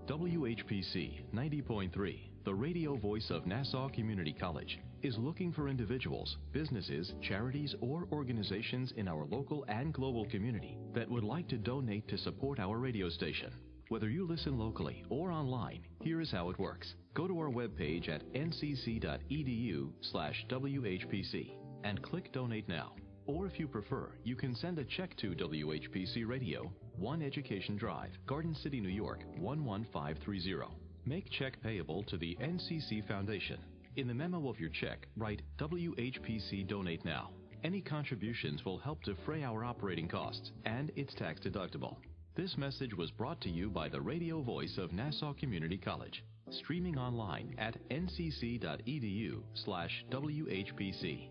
WHPC 90.3, the radio voice of Nassau Community College, is looking for individuals, businesses, charities, or organizations in our local and global community that would like to donate to support our radio station. Whether you listen locally or online, here is how it works. Go to our webpage at ncc.edu/WHPC and click Donate Now. Or if you prefer, you can send a check to WHPC Radio, 1 Education Drive, Garden City, New York, 11530. Make check payable to the NCC Foundation. In the memo of your check, write WHPC Donate Now. Any contributions will help defray our operating costs, and it's tax deductible. This message was brought to you by the radio voice of Nassau Community College, streaming online at ncc.edu/WHPC.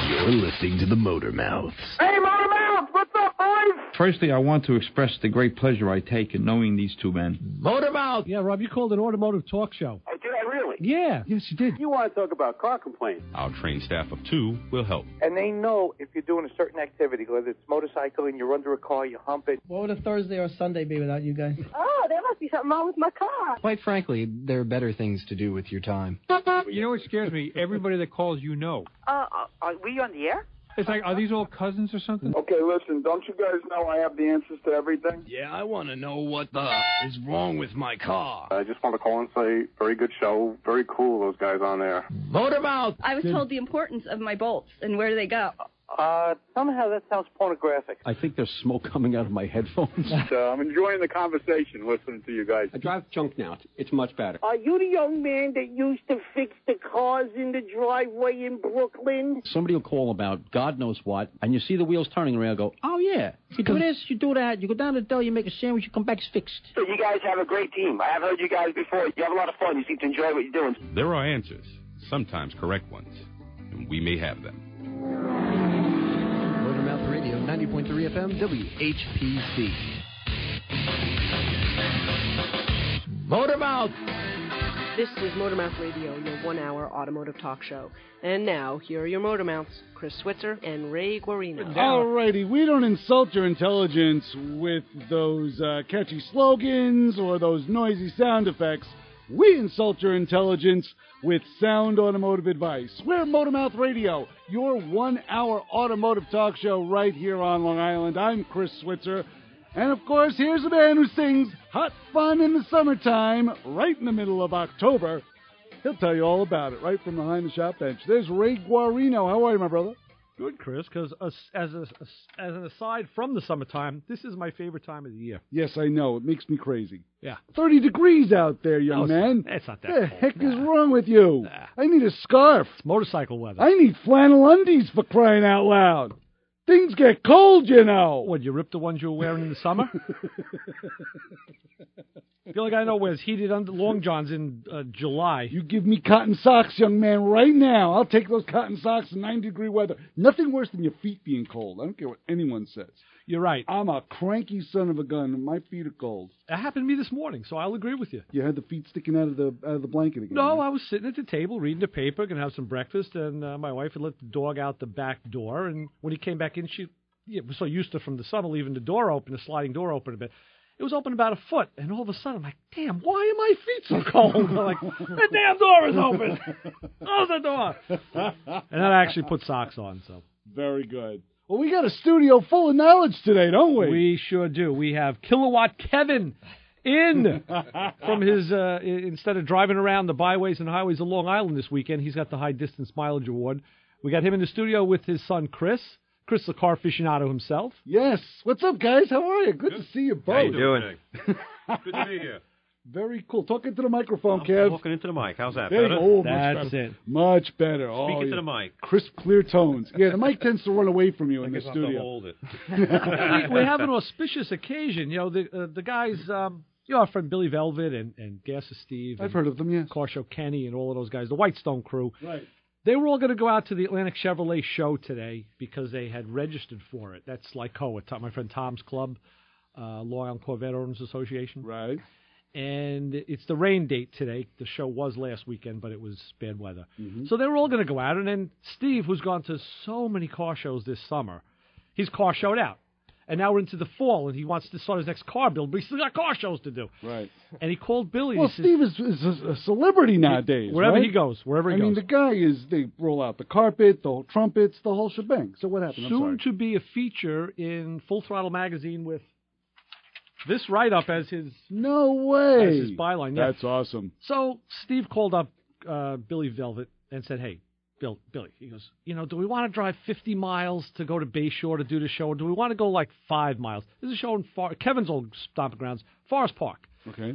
You're listening to the Motor Mouths. Hey, Motor Mouths! What's up, boys? Firstly, I want to express the great pleasure I take in knowing these two men. Motor Mouth! Yeah, Rob, you called an automotive talk show. Oh, did I really? Yeah, yes, you did. You want to talk about car complaints. Our trained staff of 2 will help. And they know if you're doing a certain activity, whether it's motorcycling, you're under a car, you hump it. What would a Thursday or Sunday be without you guys? Oh, there must be something wrong with my car. Quite frankly, there are better things to do with your time. You know what scares me? Everybody that calls you know. Are we on the air? It's like, are these all cousins or something? Okay, listen, don't you guys know I have the answers to everything? Yeah, I want to know what the is wrong with my car. I just want to call and say, very good show, very cool, those guys on there. Motor Mouth! I was told the importance of my bolts and where do they go. Somehow that sounds pornographic. I think there's smoke coming out of my headphones. I'm enjoying the conversation listening to you guys. I drive junk now. It's much better. Are you the young man that used to fix the cars in the driveway in Brooklyn? Somebody will call about God knows what, and you see the wheels turning around, go, oh, yeah. You do this, you do that, you go down to the deli, you make a sandwich, you come back, it's fixed. So you guys have a great team. I have heard you guys before. You have a lot of fun. You seem to enjoy what you're doing. There are answers, sometimes correct ones, and we may have them. Motormouth Radio, 90.3 FM, WHPC. Motor Mouth! This is Motormouth Radio, your 1-hour automotive talk show. And now, here are your Motormouths, Chris Switzer and Ray Guarino. Alrighty, we don't insult your intelligence with those catchy slogans or those noisy sound effects. We insult your intelligence with sound automotive advice. We're Motormouth Radio, your 1-hour automotive talk show right here on Long Island. I'm Chris Switzer. And, of course, here's a man who sings Hot Fun in the Summertime right in the middle of October. He'll tell you all about it right from behind the shop bench. There's Ray Guarino. How are you, my brother? Good, Chris, because as an aside from the summertime, this is my favorite time of the year. Yes, I know. It makes me crazy. Yeah. 30 degrees out there, young man. It's not that cold. The cold. heck is wrong with you? Nah. I need a scarf. It's motorcycle weather. I need flannel undies for crying out loud. Things get cold, you know. What, you ripped the ones you were wearing in the summer? The only guy I know wears heated long johns in July. You give me cotton socks, young man, right now. I'll take those cotton socks in 90-degree weather. Nothing worse than your feet being cold. I don't care what anyone says. You're right. I'm a cranky son of a gun, and my feet are cold. That happened to me this morning, so I'll agree with you. You had the feet sticking out of the blanket again? No, right? I was sitting at the table reading the paper, going to have some breakfast, and my wife had let the dog out the back door, and when he came back in, she was so used to, from the summer, leaving the door open, the sliding door open a bit. It was open about a foot, and all of a sudden, I'm like, damn, why are my feet so cold? I'm like, the damn door is open. Close the door. And then I actually put socks on, so. Very good. Well, we got a studio full of knowledge today, don't we? We sure do. We have Kilowatt Kevin in from his, instead of driving around the byways and highways of Long Island this weekend, he's got the High Distance Mileage Award. We got him in the studio with his son, Chris, the car aficionado himself. Yes. What's up, guys? How are you? Good to see you both. How you doing? Good to be here. Very cool. Talk into the microphone, Kev. Talking into the mic. How's that? Better? Oh, that's it. Much better. Speak into the mic. Crisp, clear tones. Yeah, the mic tends to run away from you in the studio. Have to hold it. we have an auspicious occasion. You know, the guys, our friend Billy Velvet and Gasser Steve. I've heard of them, yes. Car Show Kenny and all of those guys, the Whitestone crew. Right. They were all going to go out to the Atlantic Chevrolet show today because they had registered for it. That's Lycoa, my friend Tom's club, Long Island Corvette Owners Association. Right. and it's the rain date today. The show was last weekend, but it was bad weather. Mm-hmm. So they were all going to go out, and then Steve, who's gone to so many car shows this summer, he's car showed out. And now we're into the fall, and he wants to start his next car build, but he's still got car shows to do. Right. And he called Billy. Well, Steve is a celebrity nowadays. Wherever right? he goes, wherever he goes. I mean, the guy they roll out the carpet, the trumpets, the whole shebang. So what happened? Soon to be a feature in Full Throttle magazine with this write-up as his No way. as his byline. Yeah. That's awesome. So Steve called up Billy Velvet and said, "Hey, Billy," he goes, "do we want to drive 50 miles to go to Bayshore to do the show, or do we want to go like 5 miles? There's a show in Kevin's old stomping grounds, Forest Park,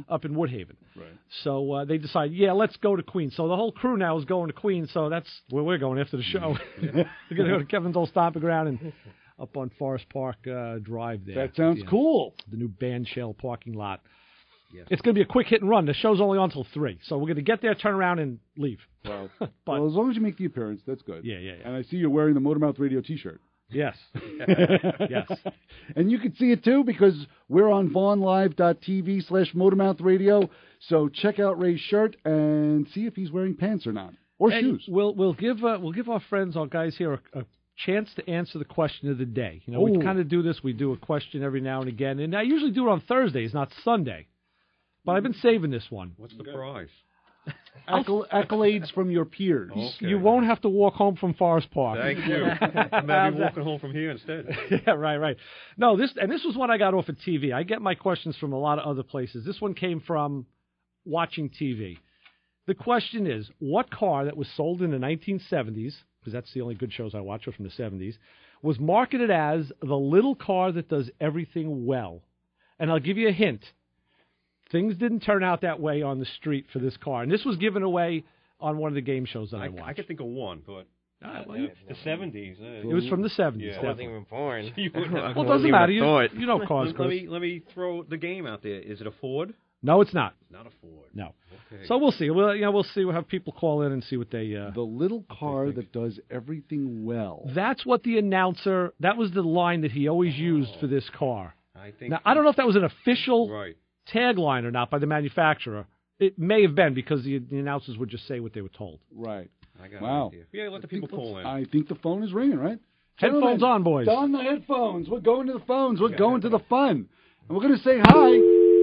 up in Woodhaven." Right. So they decided, let's go to Queens. So the whole crew now is going to Queens, so that's where we're going after the show. We're going to go to Kevin's old stomping ground and up on Forest Park Drive there. That sounds cool. The new band shell parking lot. Yes. It's going to be a quick hit and run. The show's only on until 3, so we're going to get there, turn around, and leave. Well, But as long as you make the appearance, that's good. Yeah. And I see you're wearing the Motormouth Radio T-shirt. Yes. Yes. And you can see it, too, because we're on vaughnlive.tv/motormouthradio. So check out Ray's shirt and see if he's wearing pants or not. Or shoes. We'll give our friends, our guys here, a chance to answer the question of the day. We kind of do this. We do a question every now and again. And I usually do it on Thursdays, not Sunday. But I've been saving this one. What's the prize? Accolades from your peers. Okay. You won't have to walk home from Forest Park. Thank you. Maybe walking home from here instead. Yeah, right. No, this was one I got off of TV. I get my questions from a lot of other places. This one came from watching TV. The question is, what car that was sold in the 1970s, because that's the only good shows I watch are from the 70s, was marketed as the little car that does everything well? And I'll give you a hint. Things didn't turn out that way on the street for this car. And this was given away on one of the game shows that I watched. I could think of one, but the 70s. It was from the 70s. Yeah. I wasn't even born. Well, it doesn't matter. You know cars, Chris. Let me throw the game out there. Is it a Ford? No, it's not. Not a Ford. No. Okay. So we'll see. We'll see. We'll have people call in and see what they... the little car that does everything well. That's what the announcer... That was the line that he always used for this car. I think. Now, I don't know if that was an official... Right. tagline or not by the manufacturer. It may have been because the announcers would just say what they were told. Right. I got wow. an idea. Yeah, let the people call in. I think the phone is ringing, right? Headphones on, boys. On the headphones. We're going to the phones. We're going to the fun. And we're going to say hi.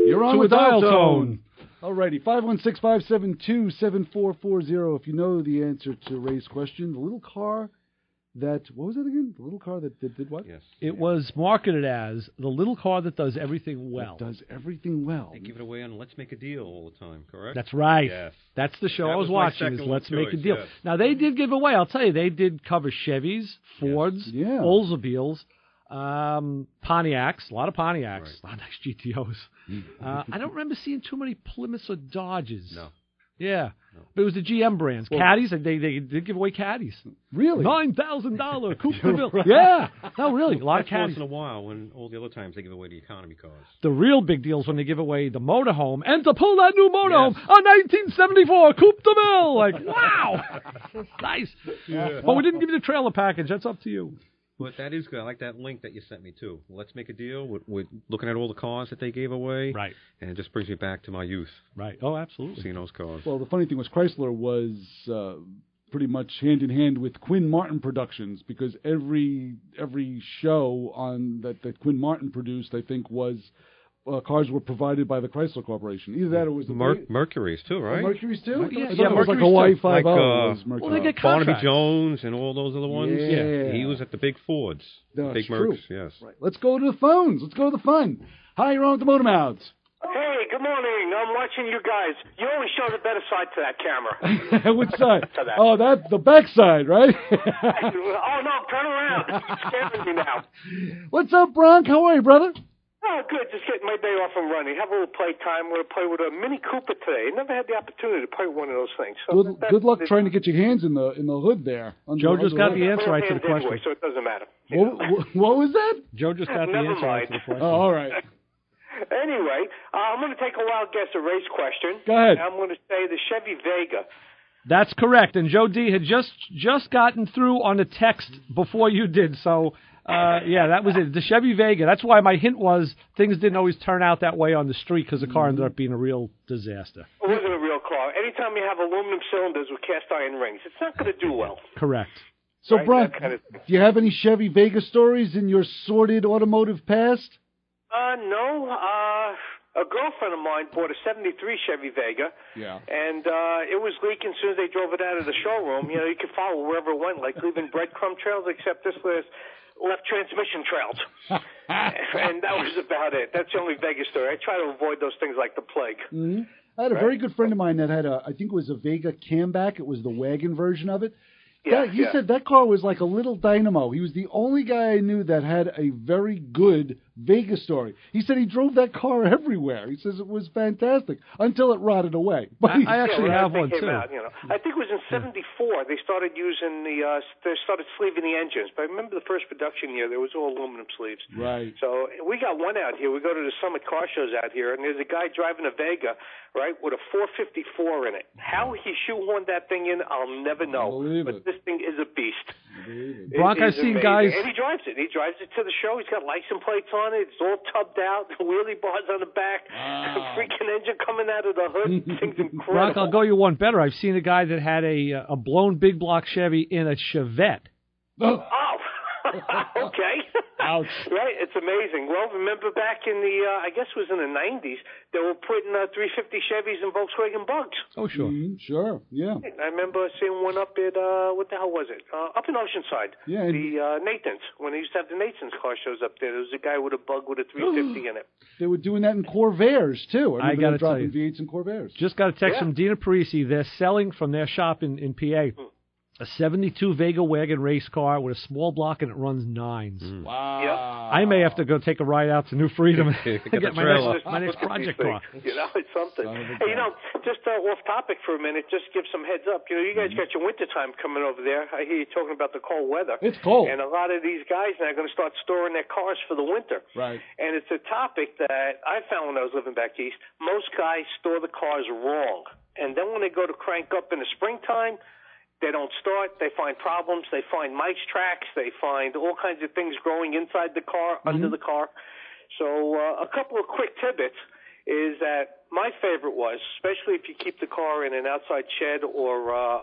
You're on with dial tone. Alrighty, 516-572-7440. If you know the answer to Ray's question, the little car that, what was it again? The little car that did what? Yes. It was marketed as the little car that does everything well. That does everything well. They give it away on Let's Make a Deal all the time, correct? That's right. Yes. That's the show That I was was my watching, is second Let's Make a choice, Deal. yes. Now, they did give away, I'll tell you, they did cover Chevys, Fords, Oldsmobiles, Pontiacs, a lot of Pontiacs, a lot of nice GTOs. I don't remember seeing too many Plymouths or Dodges. No. Yeah. No. But it was the GM brands. Well, caddies, they did give away caddies. Really? $9,000 Coupe de Ville. Yeah. No, really, a lot of caddies. Once in a while when all the other times they give away the economy cars. The real big deal is when they give away the motorhome, and to pull that new motorhome, a 1974 Coupe de Ville. Like, wow. Nice. Yeah. But we didn't give you the trailer package. That's up to you. But that is good. I like that link that you sent me, too. Let's make a deal. We're looking at all the cars that they gave away. Right. And it just brings me back to my youth. Right. Oh, absolutely. Seeing those cars. Well, the funny thing was Chrysler was pretty much hand in hand with Quinn Martin Productions, because every show on that Quinn Martin produced, I think, was... cars were provided by the Chrysler Corporation. Either that or it was the Mercury's too, right? Mercury's too? Yeah, it was like Hawaii 5.0. Well, they get Barnaby Jones and all those other ones. Yeah. He was at the big Fords. That's big true. Mercs, yes. Right. Let's go to the phones. Let's go to the fun. Hi, you're on with the Motormouths. Hey, good morning. I'm watching you guys. You always show the better side to that camera. Which side? Oh, that's the back side, right? Oh, no, turn around. You're scaring me now. What's up, Bronk? How are you, brother? Oh, good. Just getting my day off and running. Have a little play time. We're going to play with a Mini Cooper today. Never had the opportunity to play with one of those things. So good luck trying to get your hands in the hood there. Joe just got the answer right to the question. Anyway, so it doesn't matter. What was that? Joe just got the answer right to the question. Oh, all right. Anyway, I'm going to take a wild guess at Ray's question. Go ahead. I'm going to say the Chevy Vega. That's correct. And Joe D had just gotten through on a text before you did, so Yeah, that was it. The Chevy Vega. That's why my hint was things didn't always turn out that way on the street because the car ended up being a real disaster. It wasn't a real car. Anytime you have aluminum cylinders with cast iron rings, it's not going to do well. Correct. So, right? Brock, Kind of do you have any Chevy Vega stories in your sordid automotive past? No. A girlfriend of mine bought a 73 Chevy Vega. Yeah. And it was leaking as soon as they drove it out of the showroom. You know, you could follow wherever it went, like leaving breadcrumb trails, except this was left transmission trails. And that was about it. That's the only Vega story. I try to avoid those things like the plague. Mm-hmm. I had a very good friend of mine that had I think it was a Vega Camback. It was the wagon version of it. He said that car was like a little dynamo. He was the only guy I knew that had a very good Vega story. He said he drove that car everywhere. He says it was fantastic until it rotted away. But I actually have one too. Out, you know. I think it was in '74 they started using they started sleeving the engines. But I remember the first production year there was all aluminum sleeves. Right. So we got one out here. We go to the Summit car shows out here, and there's a guy driving a Vega, right, with a 454 in it. How he shoehorned that thing in, I'll never know. But this thing is a beast. Brock, I've seen guys. And he drives it. He drives it to the show. He's got license plates on it. It's all tubbed out. Wheelie bars on the back. Freaking engine coming out of the hood. Thing's incredible. Brock, I'll go you one better. I've seen a guy that had a blown big block Chevy in a Chevette. Oh. Okay. Ouch. Right, it's amazing. Well, remember back in the, I guess it was in the 90s, they were putting 350 Chevys in Volkswagen Bugs. Oh, sure. Sure, yeah. I remember seeing one up at, what the hell was it? Up in Oceanside. Yeah. The Nathan's. When they used to have the Nathan's car shows up there, there was a guy with a Bug with a 350 in it. They were doing that in Corvairs, too. I got to tell you. V8s and Corvairs. Just got a text from Dina Parise. They're selling from their shop in PA. A 72 Vega wagon race car with a small block and it runs 9s. Wow. Yep. I may have to go take a ride out to New Freedom and get my next project car. You know, it's something. Hey, you know, just off topic for a minute, just give some heads up. You know, you guys got your winter time coming over there. I hear you talking about the cold weather. It's cold. And a lot of these guys now are going to start storing their cars for the winter. Right. And it's a topic that I found when I was living back east. Most guys store the cars wrong. And then when they go to crank up in the springtime, they don't start. They find problems. They find mice tracks. They find all kinds of things growing inside the car, under the car. So a couple of quick tidbits is that my favorite was, especially if you keep the car in an outside shed or a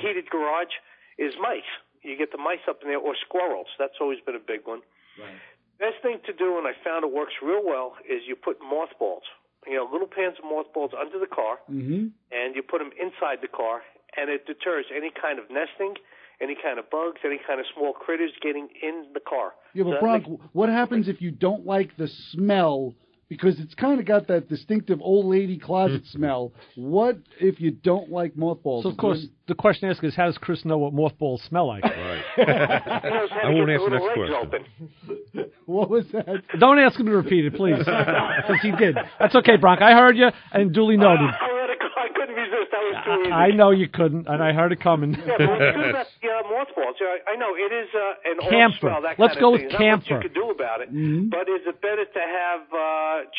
heated garage, is mice. You get the mice up in there, or squirrels. That's always been a big one. Right. Best thing to do, and I found it works real well, is you put mothballs. You know, little pans of mothballs under the car, and you put them inside the car, and it deters any kind of nesting, any kind of bugs, any kind of small critters getting in the car. Yeah, but Brock, what happens if you don't like the smell? Because it's kind of got that distinctive old lady closet smell. What if you don't like mothballs? So, of course, the question asked is, how does Chris know what mothballs smell like? Right. I won't answer the next question. What was that? Don't ask him to repeat it, please, because he did. That's okay, Bronk. I heard you and duly noted. I couldn't resist. That was too easy. I know you couldn't, and I heard it coming. Yeah, but what's good about mothballs, I know it is an camphor. oil smell, that Let's kind go of with thing. camphor. Not much you could do about it. But is it better to have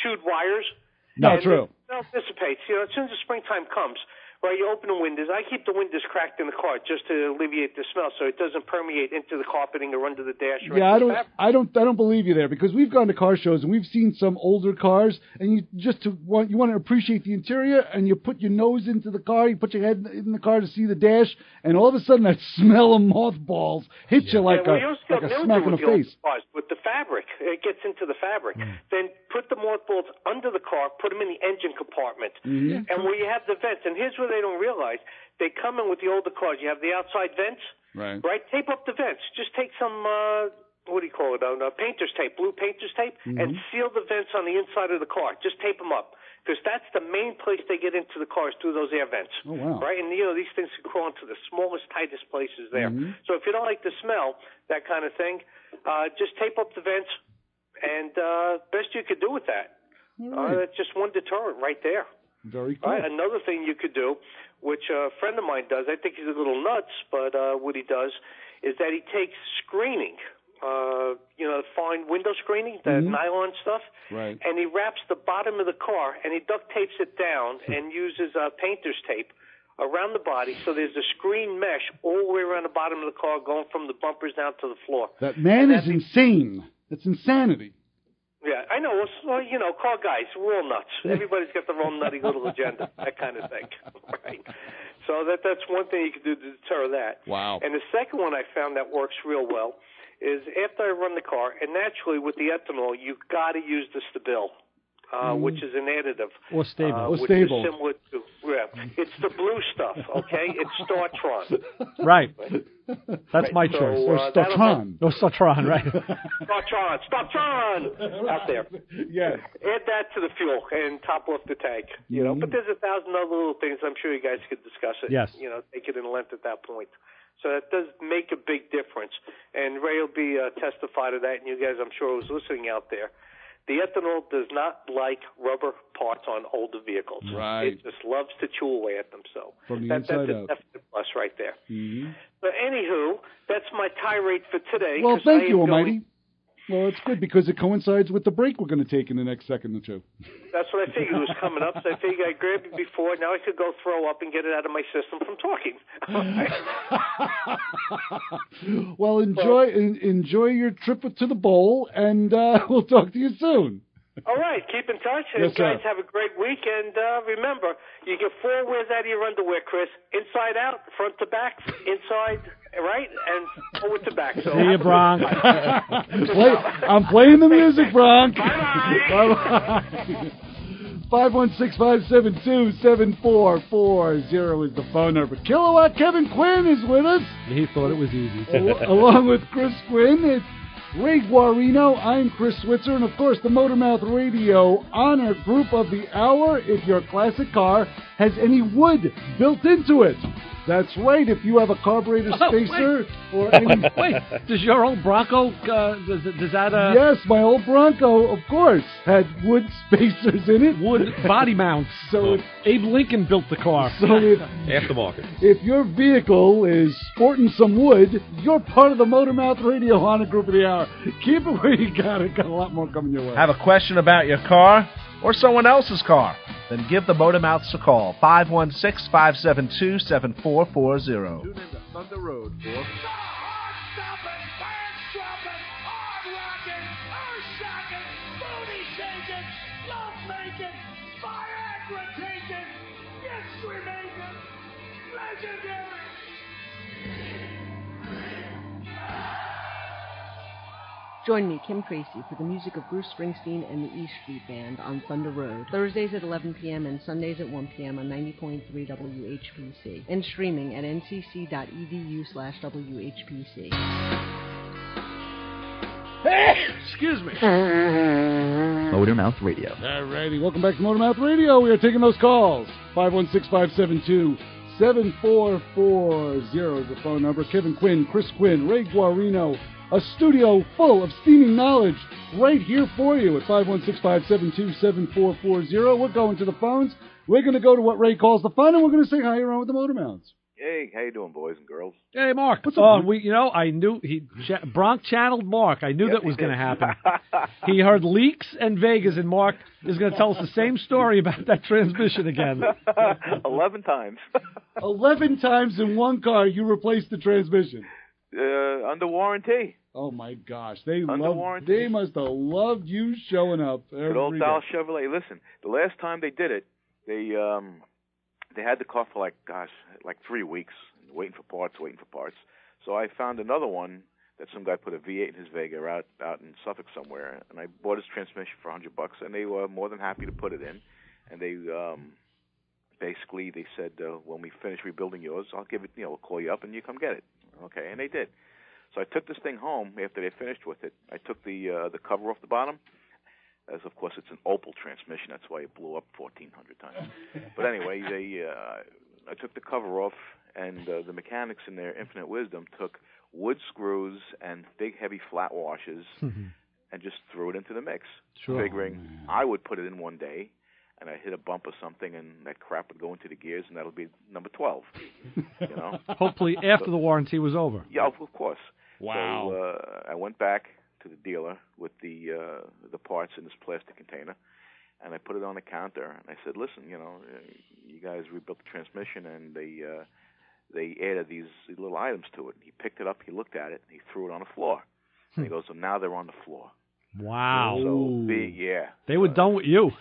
chewed wires? No, true. It dissipates. You know, as soon as the springtime comes, right, you open the windows. I keep the windows cracked in the car just to alleviate the smell, so it doesn't permeate into the carpeting or under the dash. Or I don't believe you there, because we've gone to car shows and we've seen some older cars, and you want to appreciate the interior, and you put your nose into the car, you put your head in the car to see the dash, and all of a sudden that smell of mothballs hits you like a smack in the face. With the fabric, it gets into the fabric. Then put the mothballs under the car, put them in the engine compartment, and where you have the vents. And here's where they don't realize, they come in with the older cars. You have the outside vents, right? Tape up the vents. Just take some, painter's tape, blue painter's tape, and seal the vents on the inside of the car. Just tape them up, because that's the main place they get into the cars, through those air vents. Oh, wow. Right? And, these things can crawl into the smallest, tightest places there. So if you don't like the smell, that kind of thing, just tape up the vents, and best you could do with that. That's just one deterrent right there. Very cool. Right? Another thing you could do, which a friend of mine does, I think he's a little nuts, but what he does is that he takes screening, fine window screening, the nylon stuff, right, and he wraps the bottom of the car, and he duct tapes it down and uses painter's tape around the body, so there's a screen mesh all the way around the bottom of the car, going from the bumpers down to the floor. That man is insane. That's insanity. Yeah, I know. Well, you know, car guys, we're all nuts. Everybody's got their own nutty little agenda, that kind of thing, right? So that's one thing you can do to deter that. Wow. And the second one I found that works real well is after I run the car, and naturally with the ethanol, you've got to use the Stabil, which is an additive. Or stable. Which is similar to, it's the blue stuff, okay? It's Startron. Right. That's my choice. Or Startron. Or Startron, right. Startron out there. Yes. Add that to the fuel and top off the tank, you know. But there's 1,000 other little things. I'm sure you guys could discuss it. Yes. You know, take it in length at that point. So that does make a big difference. And Ray will be testify to that, and you guys, I'm sure, was listening out there. The ethanol does not like rubber parts on older vehicles. Right. It just loves to chew away at them. So From the that's inside a out. definite plus right there. Mm-hmm. But anywho, that's my tirade for today. Well, 'cause thank I you, am Almighty. Well, it's good because it coincides with the break we're going to take in the next second or two. That's what I figured was coming up, so I figured I'd grab it before. Now I could go throw up and get it out of my system from talking. Well, enjoy your trip to the bowl, and we'll talk to you soon. All right, keep in touch, and Yes, sir. guys have a great week. And remember, you get 4 wears out of your underwear, Chris. Inside out, front to back, inside, right, and forward to back. So See you, Bronk. I'm playing the music, Bronk. Bye-bye. 516-572-7440 is the phone number. Kilowatt Kevin Quinn is with us. He thought it was easy. Along with Chris Quinn, it's Ray Guarino. I'm Chris Switzer, and of course the Motormouth Radio Honor Group of the Hour if your classic car has any wood built into it. That's right, if you have a carburetor spacer or any... Wait, does your old Bronco, does that... Yes, my old Bronco, of course, had wood spacers in it. Wood body mounts. So Abe Lincoln built the car. So Aftermarket. If your vehicle is sporting some wood, you're part of the Motormouth Radio Honor Group of the Hour. Keep it where you got it. Got a lot more coming your way. Have a question about your car or someone else's car? Then give the Motormouths a call. 516-572-7440. Tune in to Thunder Road for... Join me, Kim Tracy, for the music of Bruce Springsteen and the E Street Band on Thunder Road, Thursdays at 11 p.m. and Sundays at 1 p.m. on 90.3 WHPC, and streaming at ncc.edu/WHPC. Excuse me. Motormouth Radio. All righty, welcome back to Motormouth Radio. We are taking those calls. 516-572-7440 is the phone number. Kevin Quinn, Chris Quinn, Ray Guarino. A studio full of steaming knowledge right here for you at 516-572-7440. We're going to the phones. We're going to go to what Ray calls the fun, and we're going to say hi around with the Motormouths. Hey, how you doing, boys and girls? Hey, Mark. What's up, I knew Bronk channeled Mark. I knew that was going to happen. He heard leaks and Vegas, and Mark is going to tell us the same story about that transmission again. 11 times. 11 times in one car you replaced the transmission. Under warranty. Oh my gosh, they must have loved you showing up every Good old day. Dow Chevrolet. Listen, the last time they did it, they had the car for like 3 weeks, waiting for parts. So I found another one that some guy put a V8 in his Vega out in Suffolk somewhere, and I bought his transmission for $100, and they were more than happy to put it in, and they basically they said when we finish rebuilding yours, I'll give it, we'll call you up and you come get it. Okay, and they did. So I took this thing home after they finished with it. I took the cover off the bottom, as of course it's an Opel transmission. That's why it blew up 1,400 times. But anyway, I took the cover off, and the mechanics in their infinite wisdom took wood screws and big heavy flat washers and just threw it into the mix, figuring I would put it in one day, and I hit a bump or something, and that crap would go into the gears, and that'll be number 12. Hopefully after the warranty was over. Yeah, of course. Wow. So I went back to the dealer with the parts in this plastic container, And I put it on the counter, and I said, listen, you know, you guys rebuilt the transmission, and they added these little items to it. He picked it up, he looked at it, and he threw it on the floor. And he goes, so now they're on the floor. Wow. So, They were done with you.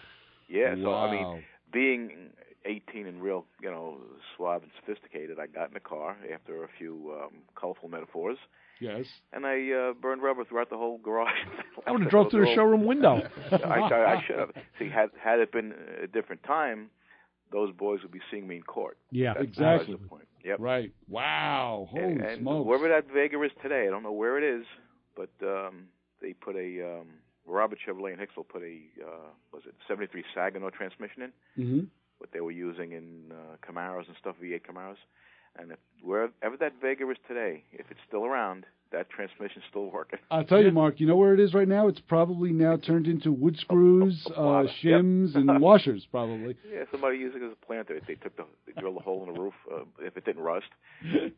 Yeah, so, Wow. I mean, being 18 and real, you know, suave and sophisticated, I got in the car after a few colorful metaphors. Yes. And I burned rubber throughout the whole garage. I would have drove through the showroom window. I should have. See, had it been a different time, those boys would be seeing me in court. Yeah, exactly. That's the point. Yep. Right. Wow. Holy and smokes. wherever that Vega is today, I don't know where it is, but they put a Robert Chevrolet and Hicksville put a 73 Saginaw transmission in. Mm-hmm. What they were using in Camaros and stuff, V8 Camaros. And wherever that Vega is today, if it's still around, that transmission's still working. I'll tell you, Mark, you know where it is right now? It's probably now turned into wood screws, shims, and washers, probably. Yeah, somebody using it as a planter. They drilled a hole in the roof if it didn't rust.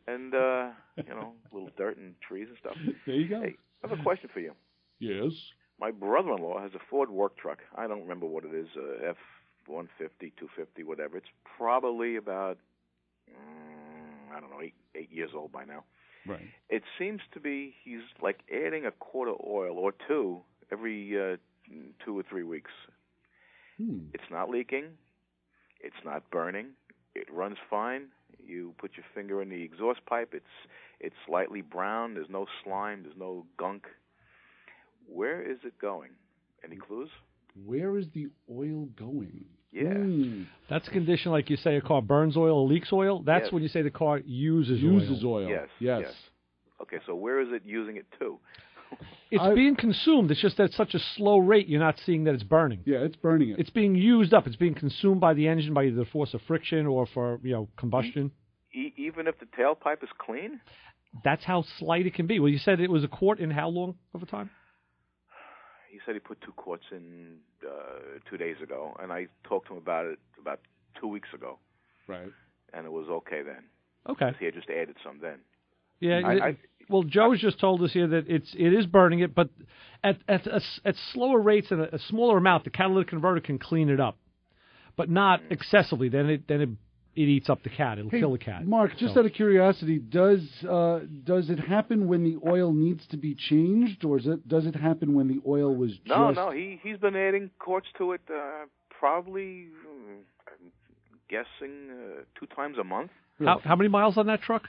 And, you know, little dirt and trees and stuff. There you go. Hey, I have a question for you. Yes? My brother-in-law has a Ford work truck. I don't remember what it is, F-150, 250, whatever. It's probably about, I don't know, eight years old by now. Right. It seems to be he's like adding a quart of oil or two every 2 or 3 weeks. It's not leaking. It's not burning. It runs fine. You put your finger in the exhaust pipe. It's slightly brown. There's no slime. There's no gunk. Where is it going? Any clues? Where is the oil going? Yeah. That's a condition like you say a car burns oil or leaks oil. That's when you say the car uses oil. Yes. Okay, so where is it using it to? It's being consumed. It's just at such a slow rate you're not seeing that it's burning. Yeah, it's burning it. It's being used up. It's being consumed by the engine by either the force of friction or for combustion. Even if the tailpipe is clean? That's how slight it can be. Well, you said it was a quart in how long of a time? He said he put 2 quarts in 2 days ago, and I talked to him about it about 2 weeks ago. Right. And it was okay then. Okay. He had just added some then. Yeah. Well, Joe's just told us here that it is burning it, but at slower rates and a smaller amount, the catalytic converter can clean it up, but not excessively. Then it eats up the cat. It'll kill the cat. Mark, just out of curiosity, does it happen when the oil needs to be changed, or does it happen when the oil was just... No, he's been adding quarts to it probably, I'm guessing, 2 times a month. How many miles on that truck?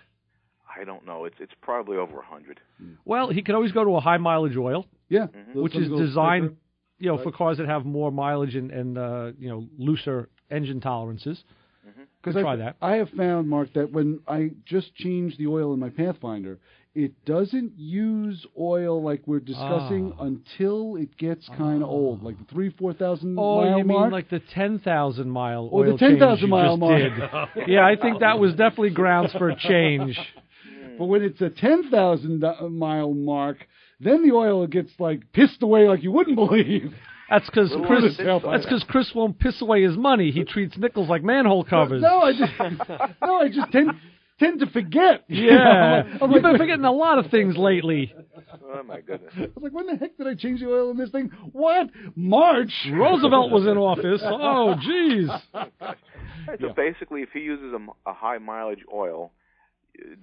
I don't know. It's probably over 100. Well, he could always go to a high mileage oil. Yeah, which is designed, for cars that have more mileage and looser engine tolerances. Because try that. I have found, Mark, that when I just change the oil in my Pathfinder, it doesn't use oil like we're discussing until it gets kind of old, like the 3,000-4,000 mile mark. Oh, you mean like the 10,000 mile or oil the 10,000 mile mark? Yeah, I think that was definitely grounds for a change. But when it's a 10,000 mile mark, then the oil gets like pissed away like you wouldn't believe. That's because Chris won't piss away his money. He treats nickels like manhole covers. No, I just tend to forget. Yeah, you've been forgetting a lot of things lately. Oh my goodness! I was like, when the heck did I change the oil in this thing? What? March? Roosevelt was in office. Oh, jeez. So basically, if he uses a high mileage oil,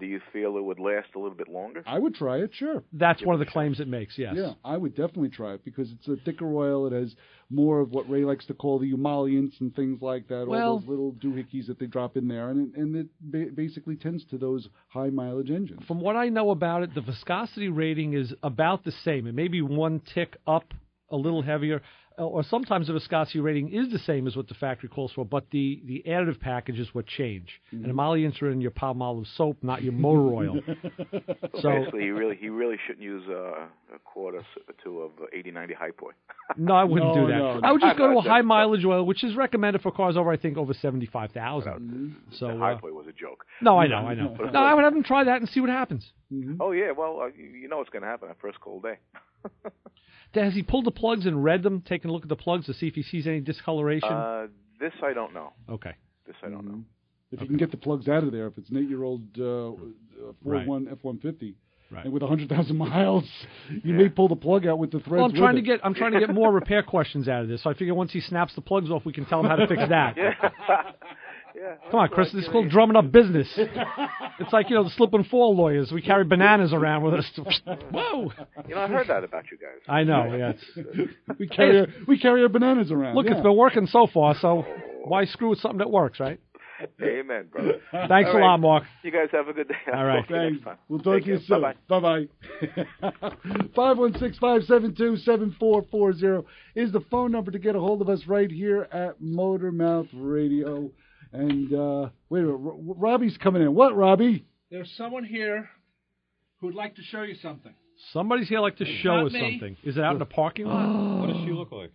do you feel it would last a little bit longer? I would try it, sure. That's one of the claims it makes, yes. Yeah, I would definitely try it because it's a thicker oil. It has more of what Ray likes to call the emollients and things like that, all those little doohickeys that they drop in there, and it basically tends to those high mileage engines. From what I know about it, the viscosity rating is about the same. It may be one tick up, a little heavier, or sometimes the viscosity rating is the same as what the factory calls for, but the additive package is what change. And emollients are in your Palmolive soap, not your motor oil. So basically, he really shouldn't use a quart or two of 80-90 Hypoy. No, I wouldn't do that. No. I would just go to a high mileage oil, which is recommended for cars over 75,000. So the Hypoy was a joke. No, I know. No, I would have him try that and see what happens. Oh yeah, well you know what's going to happen that first cold day. Has he pulled the plugs and read them, taken a look at the plugs to see if he sees any discoloration? This I don't know. Okay. This I don't know. If you can get the plugs out of there, if it's an 8-year-old Ford F-150. Right. And with 100,000 miles, you may pull the plug out with the threads. Well, I'm trying to get more repair questions out of this. So I figure once he snaps the plugs off, we can tell him how to fix that. Come on, Chris. This is called drumming up business. It's like, the slip and fall lawyers. We carry bananas around with us. Whoa! I heard that about you guys. I know. Yeah. we carry our bananas around. Look, it's been working so far. So why screw with something that works, right? Amen, brother. Thanks a lot, Mark. You guys have a good day. All right. Thanks. We'll talk to you soon. Bye-bye. 516-572-7440 is the phone number to get a hold of us right here at Motormouth Radio. And, wait a minute, Robbie's coming in. What, Robbie? There's someone here who'd like to show you something. Somebody's here like to show us something. Is it out in the parking lot? What does she look like?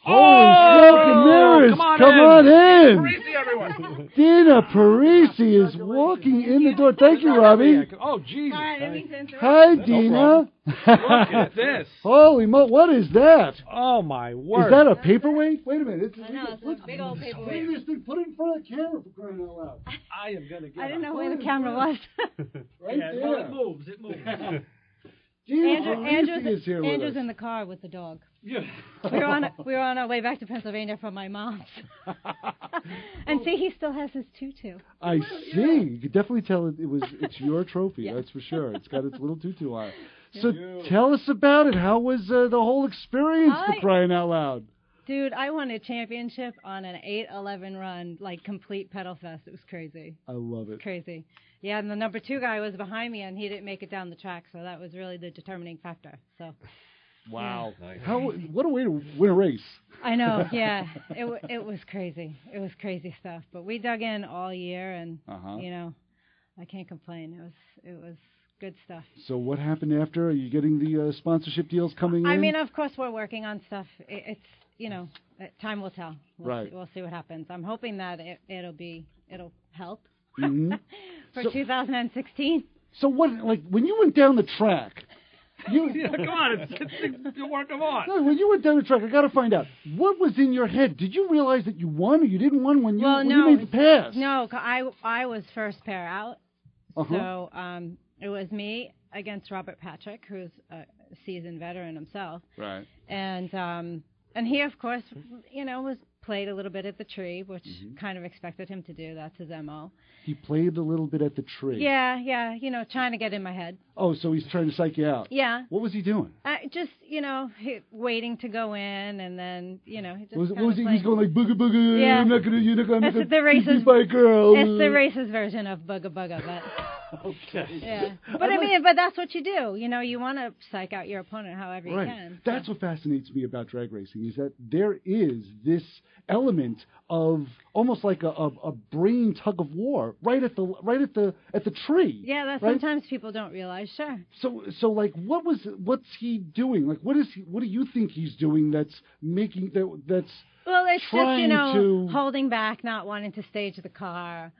Holy smoke and mirrors! Come on in! Parise, everyone! Dina Parise is walking in the door. Thank you, Robbie. Oh, Jesus. Hi, Dina. Look at this. Holy what is that? Oh, my word. Is that a paperweight? Wait a minute. I know, it's a big old paperweight. Put it in front of the camera for crying out loud. I am going to get I didn't know where the camera was. Right there. Well, it moves. Andrew's in the car with the dog. Yeah. We were on our way back to Pennsylvania from my mom's. And see, he still has his tutu. I see. You could definitely tell it's your trophy. Yeah. That's for sure. It's got its little tutu on it. So tell us about it. How was the whole experience, for crying out loud? Dude, I won a championship on an 8-11 run, like complete pedal fest. It was crazy. I love it. Crazy. Yeah, and the number 2 guy was behind me, and he didn't make it down the track, so that was really the determining factor. So. Wow. Yeah. Nice. What a way to win a race. I know, yeah. It was crazy. It was crazy stuff. But we dug in all year, and, I can't complain. It was good stuff. So what happened after? Are you getting the sponsorship deals coming in? I mean, of course, we're working on stuff. It's, time will tell. We'll see what happens. I'm hoping that it'll help for 2016. So what, when you went down the track, come on, it's a work of art. No, when you went down the track, I got to find out, what was in your head? Did you realize that you won or you didn't win when you made the pass? No, I was first pair out. So it was me against Robert Patrick, who's a seasoned veteran himself. Right. And he, of course, was played a little bit at the tree, which kind of expected him to do. That's his MO. He played a little bit at the tree. Yeah, trying to get in my head. Oh, so he's trying to psych you out. Yeah. What was he doing? Just, waiting to go in, and then, he just what was he? He's going like booga booga. Yeah. I'm not gonna it's the racist my girl. It's the racist version of booga booga, but. Okay. Yeah. But that's what you do. You want to psych out your opponent however you can. That's what fascinates me about drag racing is that there is this element of almost like a brain tug of war right at the tree. Yeah, that sometimes people don't realize. Sure. So like what's he doing? Like what do you think he's doing that's making that's well, it's just to holding back, not wanting to stage the car,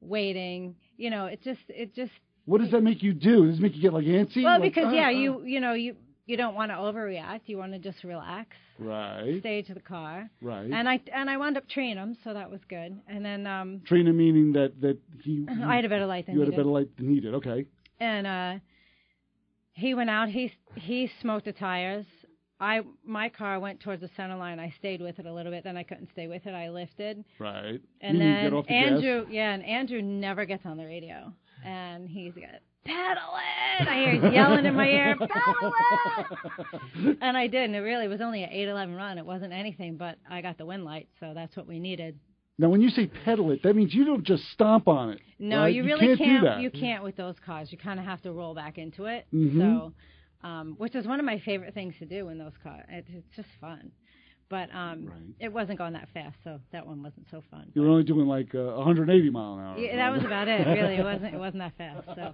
waiting. It just. What does that make you do? Does it make you get like antsy? Well, because you don't want to overreact. You want to just relax. Right. Stage the car. Right. And I wound up treating him, so that was good. And then treating him meaning that he I had a better light than he did. You had a better light than he did. Okay. And he went out. He smoked the tires. My car went towards the center line. I stayed with it a little bit. Then I couldn't stay with it. I lifted. Right. And then Andrew never gets on the radio, and he's got pedal it. I hear he's yelling in my ear, pedal it. And I did, and it really was only an 8-11 run. It wasn't anything, but I got the wind light, so that's what we needed. Now, when you say pedal it, that means you don't just stomp on it. No, right? you really can't. Do that. You can't with those cars. You kind of have to roll back into it. Mm-hmm. So. Which is one of my favorite things to do in those cars. It's just fun. But it wasn't going that fast, so that one wasn't so fun. You were only doing like 180 mile an hour. Yeah, that was about it. Really, it wasn't that fast. So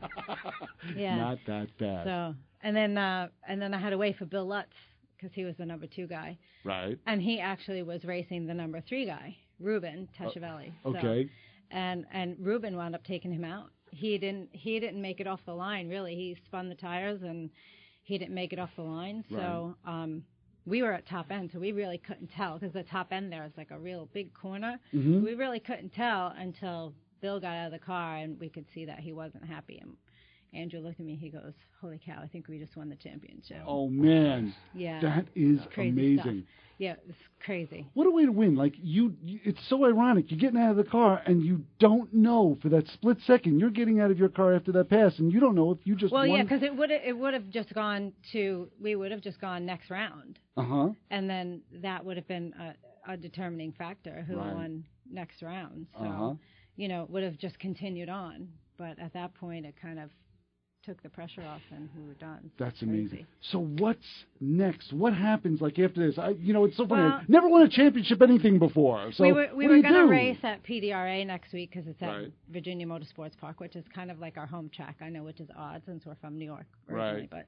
yeah, not that fast. So and then I had to wait for Bill Lutz because he was the number 2 guy. Right. And he actually was racing the number 3 guy, Ruben Teshavelli. Okay. So, and Ruben wound up taking him out. He didn't make it off the line. Really, he spun the tires and. He didn't make it off the line, so we were at top end, so we really couldn't tell because the top end there is like a real big corner. Mm-hmm. We really couldn't tell until Bill got out of the car and we could see that he wasn't happy. And Andrew looked at me. He goes, "Holy cow! I think we just won the championship." Oh man, yeah, that is crazy amazing. Stuff. Yeah, it's crazy. What a way to win! Like it's so ironic. You're getting out of the car and you don't know for that split second. You're getting out of your car after that pass, and you don't know if you just well, won. yeah, because it would have just gone to we would have just gone next round. And then that would have been a determining factor who won next round. So it would have just continued on. But at that point, it kind of took the pressure off, and we were done. That's amazing. So what's next? What happens like after this? It's so funny. Well, I've never won a championship anything before. So we were going to race at PDRA next week because it's at Right. Virginia Motorsports Park, which is kind of like our home track. I know, which is odd since we're from New York originally, but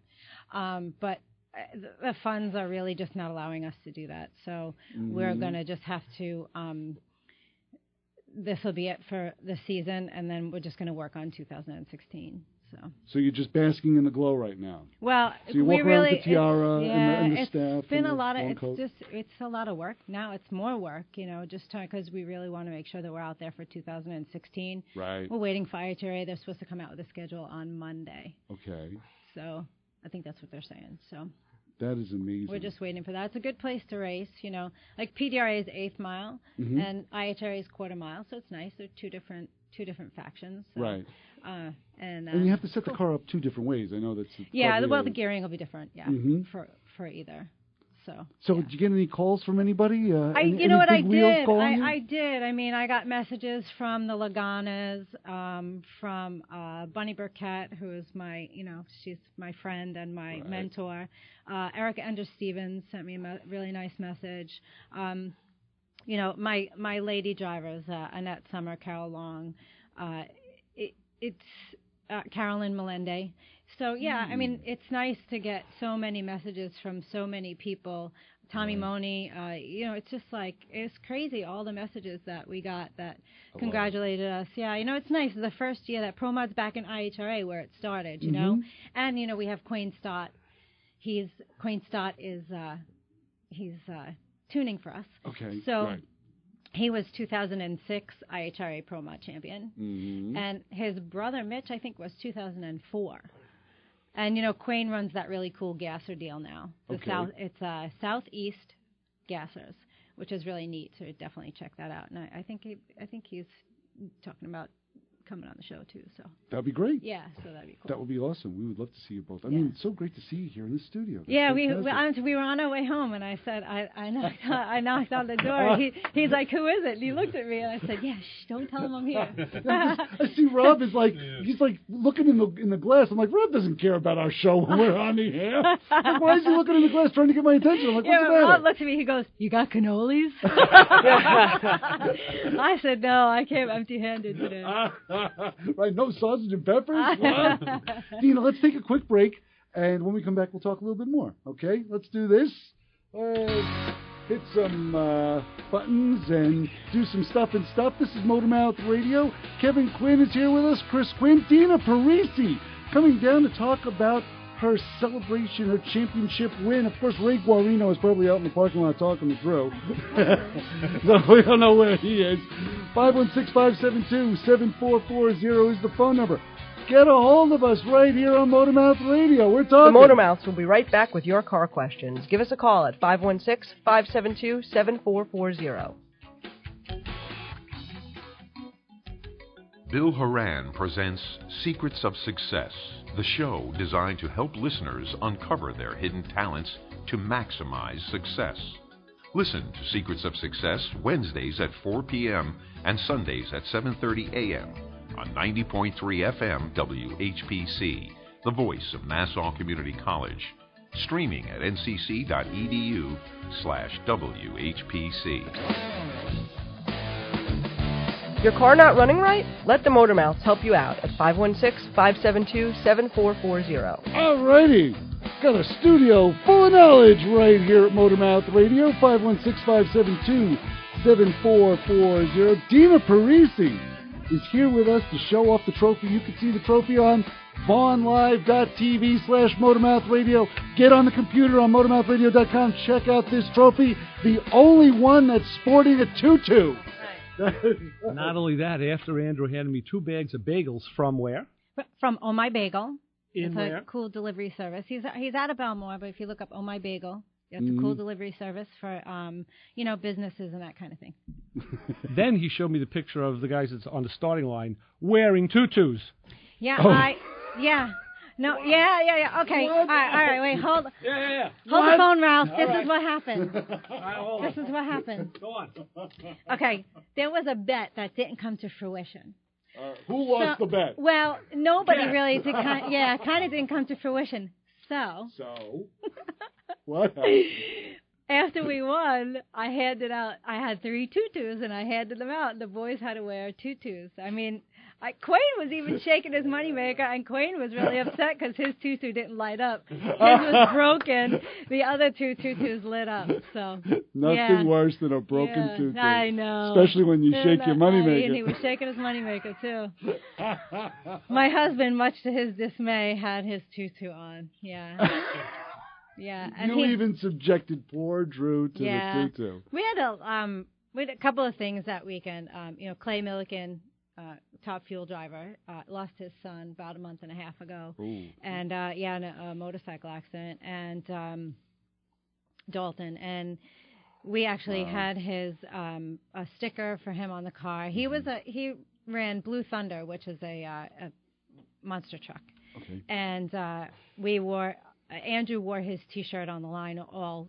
the funds are really just not allowing us to do that. So we're going to just have to. This will be it for the season, and then we're just going to work on 2016. So you're just basking in the glow right now. Well, so you walk around with the tiara and the staff. It's been and a lot of it's a lot of work. Now it's more work, just because we really want to make sure that we're out there for 2016. Right. We're waiting for IHRA. They're supposed to come out with a schedule on Monday. Okay. So I think that's what they're saying. So. That is amazing. We're just waiting for that. It's a good place to race, Like PDRA is 8th mile and IHRA is quarter mile, so it's nice. They're two different factions. So, right. And you have to set the car up two different ways. I know that's. The gearing will be different. Yeah. For either. So did you get any calls from anybody? You know what I did? I did. I mean, I got messages from the Laganas, from Bunny Burkett, who is my, she's my friend and my mentor. Erica Ender Stevens sent me a really nice message. My lady drivers, Annette Summer, Carol Long, it's Carolyn Melende. So, yeah, I mean, it's nice to get so many messages from so many people. Tommy Money, it's just like, it's crazy, all the messages that we got that congratulated us. Yeah, it's nice. It's the first year that Pro Mod's back in IHRA where it started, you know. And, we have Quinn Stott. Quinn Stott is, he's tuning for us. Okay, so he was 2006 IHRA Pro Mod champion. And his brother, Mitch, I think, was 2004. And, Quinn runs that really cool gasser deal now. It's Southeast Gassers, which is really neat. So definitely check that out. And I think he's talking about coming on the show too. So that'd be great. Yeah, so that'd be cool. That would be awesome. We would love to see you both. I mean, it's so great to see you here in the studio. That's we were on our way home, and I said I knocked on the door. He's like, "Who is it?" And he looked at me, and I said, "Yeah, shh, don't tell him I'm here." I see Rob is like he's like looking in the glass. I'm like, Rob doesn't care about our show when we're on the air. Like, why is he looking in the glass trying to get my attention? I'm like, what's the matter? Rob looked at me. He goes, "You got cannolis?" I said, "No, I came empty-handed today." Right, no sausage and peppers? What? Dina, let's take a quick break, and when we come back, we'll talk a little bit more. Okay, let's do this. Hit some buttons and do some stuff and stuff. This is Motormouth Radio. Kevin Quinn is here with us. Chris Quinn. Dina Parise coming down to talk about her celebration, her championship win. Of course, Ray Guarino is probably out in the parking lot talking to Drew. So we don't know where he is. 516-572-7440 is the phone number. Get a hold of us right here on Motormouth Radio. We're talking. The Motormouths will be right back with your car questions. Give us a call at 516-572-7440. Bill Horan presents Secrets of Success, the show designed to help listeners uncover their hidden talents to maximize success. Listen to Secrets of Success Wednesdays at 4 p.m. and Sundays at 7:30 a.m. on 90.3 FM WHPC, the voice of Nassau Community College. Streaming at ncc.edu/WHPC. Your car not running right? Let the Motormouths help you out at 516-572-7440. Alrighty. Got a studio full of knowledge right here at Motormouth Radio. 516-572-7440. Dina Parise is here with us to show off the trophy. You can see the trophy on vaughnlive.tv/Motormouth Radio. Get on the computer on motormouthradio.com. Check out this trophy. The only one that's sporting a tutu. Not only that, after Andrew handed me 2 bags of bagels from where? From Oh My Bagel. In it's where? a cool delivery service. He's out of Belmore, but if you look up Oh My Bagel, it's a cool delivery service for businesses and that kind of thing. Then he showed me the picture of the guys that's on the starting line wearing tutus. Yeah, Oh. No, yeah. Okay, all right, wait, hold. Yeah. Hold the phone, Ralph. This All is what happened. This is what happened. Go on. Okay, there was a bet that didn't come to fruition. Who lost the bet? Well, nobody really did. Kind of didn't come to fruition. So. What happened? After we won, I had 3 tutus, and I handed them out. The boys had to wear tutus. I mean, Quinn was even shaking his moneymaker, and Quinn was really upset because his tutu didn't light up. His was broken. The other 2 tutus lit up. So Nothing worse than a broken tutu. I know. Especially when you shake your moneymaker. And he was shaking his moneymaker, too. My husband, much to his dismay, had his tutu on. Yeah. Yeah, and you even subjected poor Drew to the tutu. We had a couple of things that weekend. Clay Milliken, top fuel driver, lost his son about a month and a half ago. Ooh. And in a motorcycle accident. And Dalton, and we actually had his a sticker for him on the car. He ran Blue Thunder, which is a monster truck. Okay. And Andrew wore his T-shirt on the line all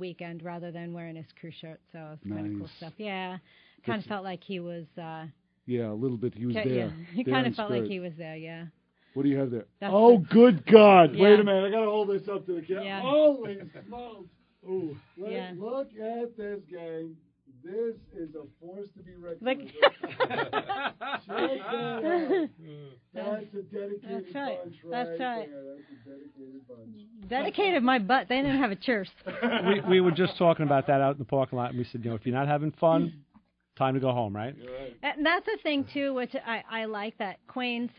weekend rather than wearing his crew shirt, so it was kind of cool stuff. Yeah, kind of felt like he was. A little bit. He was there. Yeah, he kind of felt like he was there. Yeah. What do you have there? That's good God! Yeah. Wait a minute, I gotta hold this up to the camera. Yeah. Holy smokes! Ooh, Yeah. Look at this, gang. This is a force to be reckoned with. Check that out. That's a dedicated bunch right there. That's a dedicated bunch. Dedicated my butt. They didn't have a church. We were just talking about that out in the parking lot, and we said, if you're not having fun, time to go home, right? And that's the thing too, which I like that Quinn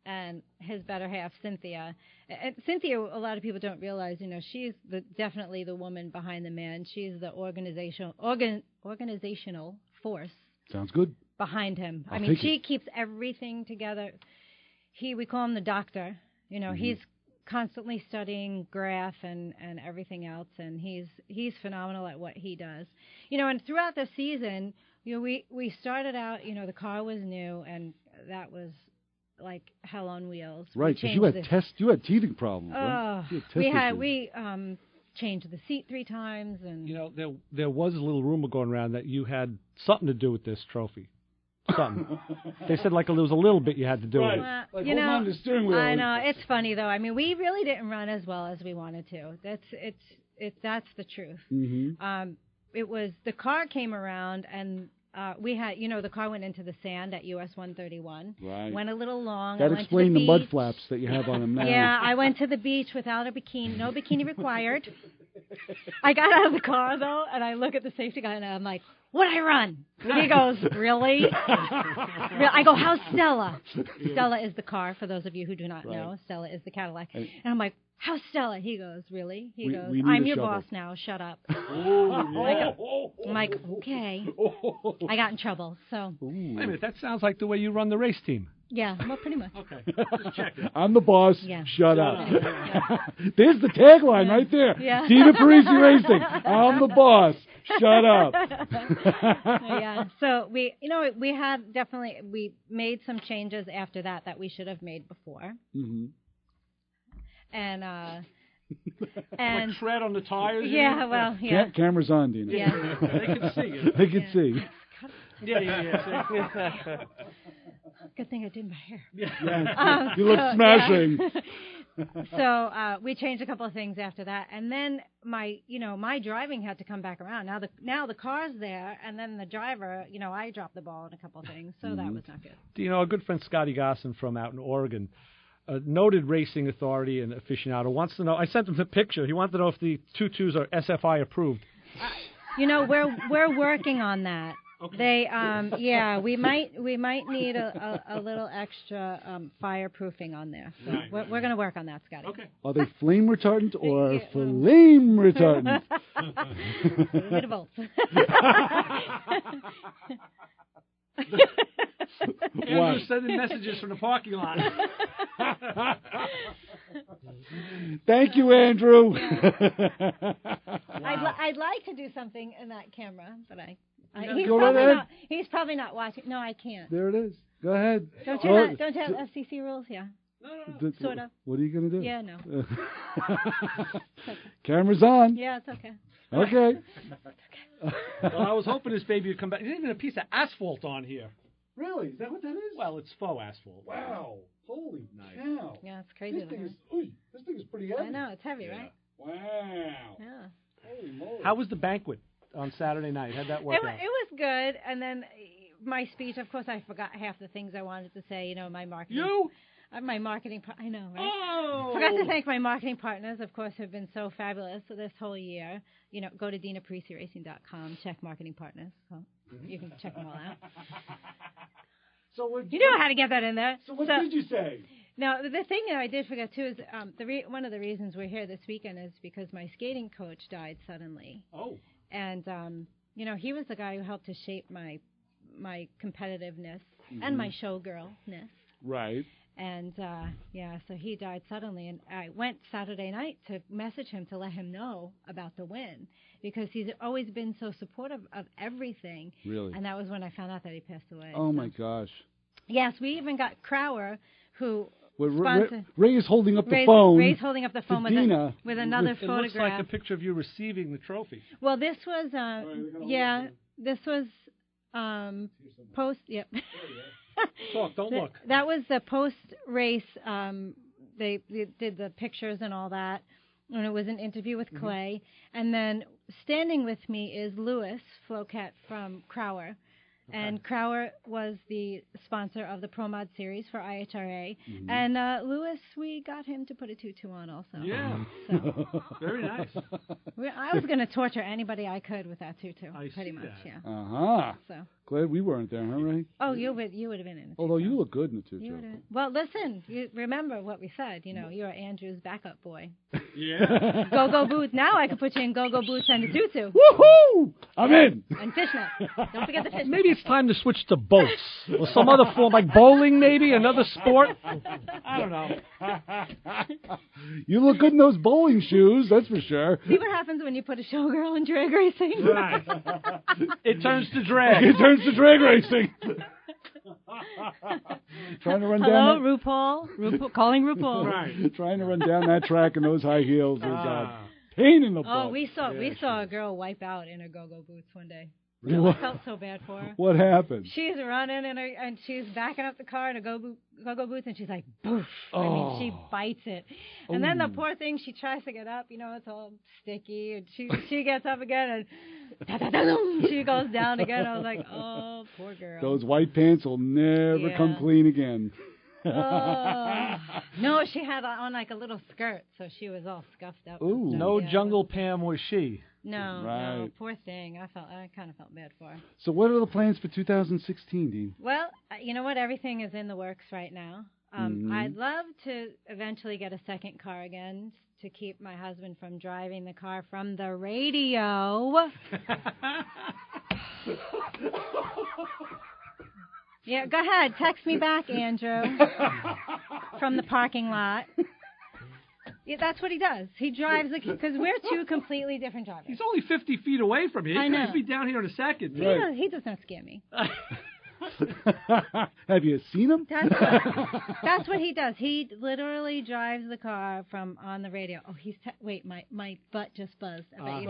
and his better half, Cynthia. And Cynthia, a lot of people don't realize, she's definitely the woman behind the man. She's the organizational force. Sounds good. Behind him. I mean, she keeps everything together. We call him the doctor. He's constantly studying graph and everything else, and he's phenomenal at what he does. And throughout the season, we started out, the car was new, and that was like hell on wheels. Right, because you had teething problems. Right? We changed the seat 3 times, and there was a little rumor going around that you had something to do with this trophy. Something. They said there was a little bit you had to do with it. Like hold on to the steering wheel. I know, it's funny though. I mean, we really didn't run as well as we wanted to. That's the truth. Mm-hmm. It was the car came around, and we had, the car went into the sand at US 131. Right. Went a little long. That explained the mud flaps that you have on them now. Yeah, I went to the beach without a bikini. No bikini required. I got out of the car, though, and I look at the safety guy, and I'm like, what'd I run? And he goes, really? I go, how's Stella? Stella is the car, for those of you who do not know. Stella is the Cadillac. And I'm like, how's Stella? He goes, really? He goes, I'm your boss now. Shut up. I'm like, okay. I got in trouble, so. Wait a minute, that sounds like the way you run the race team. Yeah, well, pretty much. Okay, just checking. I'm the boss. Yeah. Shut up. There's the tagline right there. Yeah. Dina Parise Racing. I'm the boss. Shut up. Yeah. So we made some changes after that we should have made before. Mm-hmm. And like tread on the tires. Yeah. Well. Yeah. Camera's on, Dina. Yeah. They can see it. They can see. Yeah. Good thing I did my hair. Yeah. You look smashing. So we changed a couple of things after that, and then my driving had to come back around. Now the car's there, and then the driver, I dropped the ball on a couple of things, so that was not good. Our good friend Scotty Gosson from out in Oregon, a noted racing authority and aficionado, wants to know. I sent him the picture. He wanted to know if the tutus are SFI approved. We're working on that. Okay. They, we might need a little extra fireproofing on there. So we're going to work on that, Scotty. Okay. Are they flame retardant or flame retardant? A bit of both. Andrew's sending messages from the parking lot. Thank you, Andrew. I'd like to do something in that camera, but he's probably not watching. No, I can't. There it is. Go ahead. Don't you have FCC rules? Yeah. No. Sort of. What are you going to do? Yeah, no. Camera's on. Yeah, it's okay. Okay. Well, I was hoping this baby would come back. There's even a piece of asphalt on here. Really? Is that what that is? Well, it's faux asphalt. Wow. Holy cow. Yeah, it's crazy. This thing is pretty heavy. I know, it's heavy, right? Wow. Yeah. Holy moly. How was the banquet on Saturday night? How'd that work out? It was good, and then my speech, of course, I forgot half the things I wanted to say, my marketing. My marketing, I know, right? Oh! Forgot to thank my marketing partners, of course, who have been so fabulous this whole year. Go to DinaPariseRacing.com, check marketing partners. So you can check them all out. You know how to get that in there. So what did you say? Now, the thing that I did forget, too, is one of the reasons we're here this weekend is because my skating coach died suddenly. Oh. And, he was the guy who helped to shape my competitiveness and my showgirlness. Right. And, so he died suddenly. And I went Saturday night to message him to let him know about the win because he's always been so supportive of everything. Really? And that was when I found out that he passed away. Oh, my gosh. Yes, we even got Crower, who Ray is holding up the phone. Ray's holding up the phone with another photograph. It looks like a picture of you receiving the trophy. Well, this was, this was post, yep. Talk, don't look. That was the post-race. They did the pictures and all that, and it was an interview with Clay. And then standing with me is Lewis Flocat from Crower. Okay. And Crower was the sponsor of the Pro Mod series for IHRA. Mm-hmm. And Lewis, we got him to put a tutu on also. Yeah. So. Very nice. I was going to torture anybody I could with that tutu, pretty much, yeah. Uh-huh. So. Glad we weren't there, huh, Ray? Oh, you would have been in it. Although you look good in the tutu. Well, listen, you remember what we said. You're Andrew's backup boy. Yeah. Go-go boots. Now I can put you in go-go boots and a tutu. Woohoo! I'm in. And fishnet. Don't forget the fishnet. Maybe it's time to switch to boats or some other form, like bowling, maybe another sport. I don't know. You look good in those bowling shoes, that's for sure. See what happens when you put a showgirl in drag racing? Right. It turns to drag. It turns to drag racing. Trying to run down. Hello, RuPaul. Calling RuPaul. Right. Trying to run down that track in those high heels is a pain in the butt. Oh, we saw a girl wipe out in her go-go boots one day. I felt so bad for her. What happened? She's running and she's backing up the car in her go-go boots, and she's like, boof. Oh. I mean, she bites it. And then the poor thing, she tries to get up. It's all sticky. And she gets up again, and she goes down again. I was like, oh, poor girl. Those white pants will never come clean again. No, she had on like a little skirt, so she was all scuffed up. Ooh. No jungle Pam was she. No, poor thing. I kind of felt bad for her. So what are the plans for 2016, Dean? Well, you know what? Everything is in the works right now. I'd love to eventually get a second car again to keep my husband from driving the car from the radio. Yeah, go ahead. Text me back, Andrew, from the parking lot. Yeah, that's what he does. He drives because we're two completely different drivers. He's only 50 feet away from me. I know. He'll be down here in a second. He does not scare me. Have you seen him? That's what he does. He literally drives the car from on the radio. Oh, wait, my butt just buzzed. I bet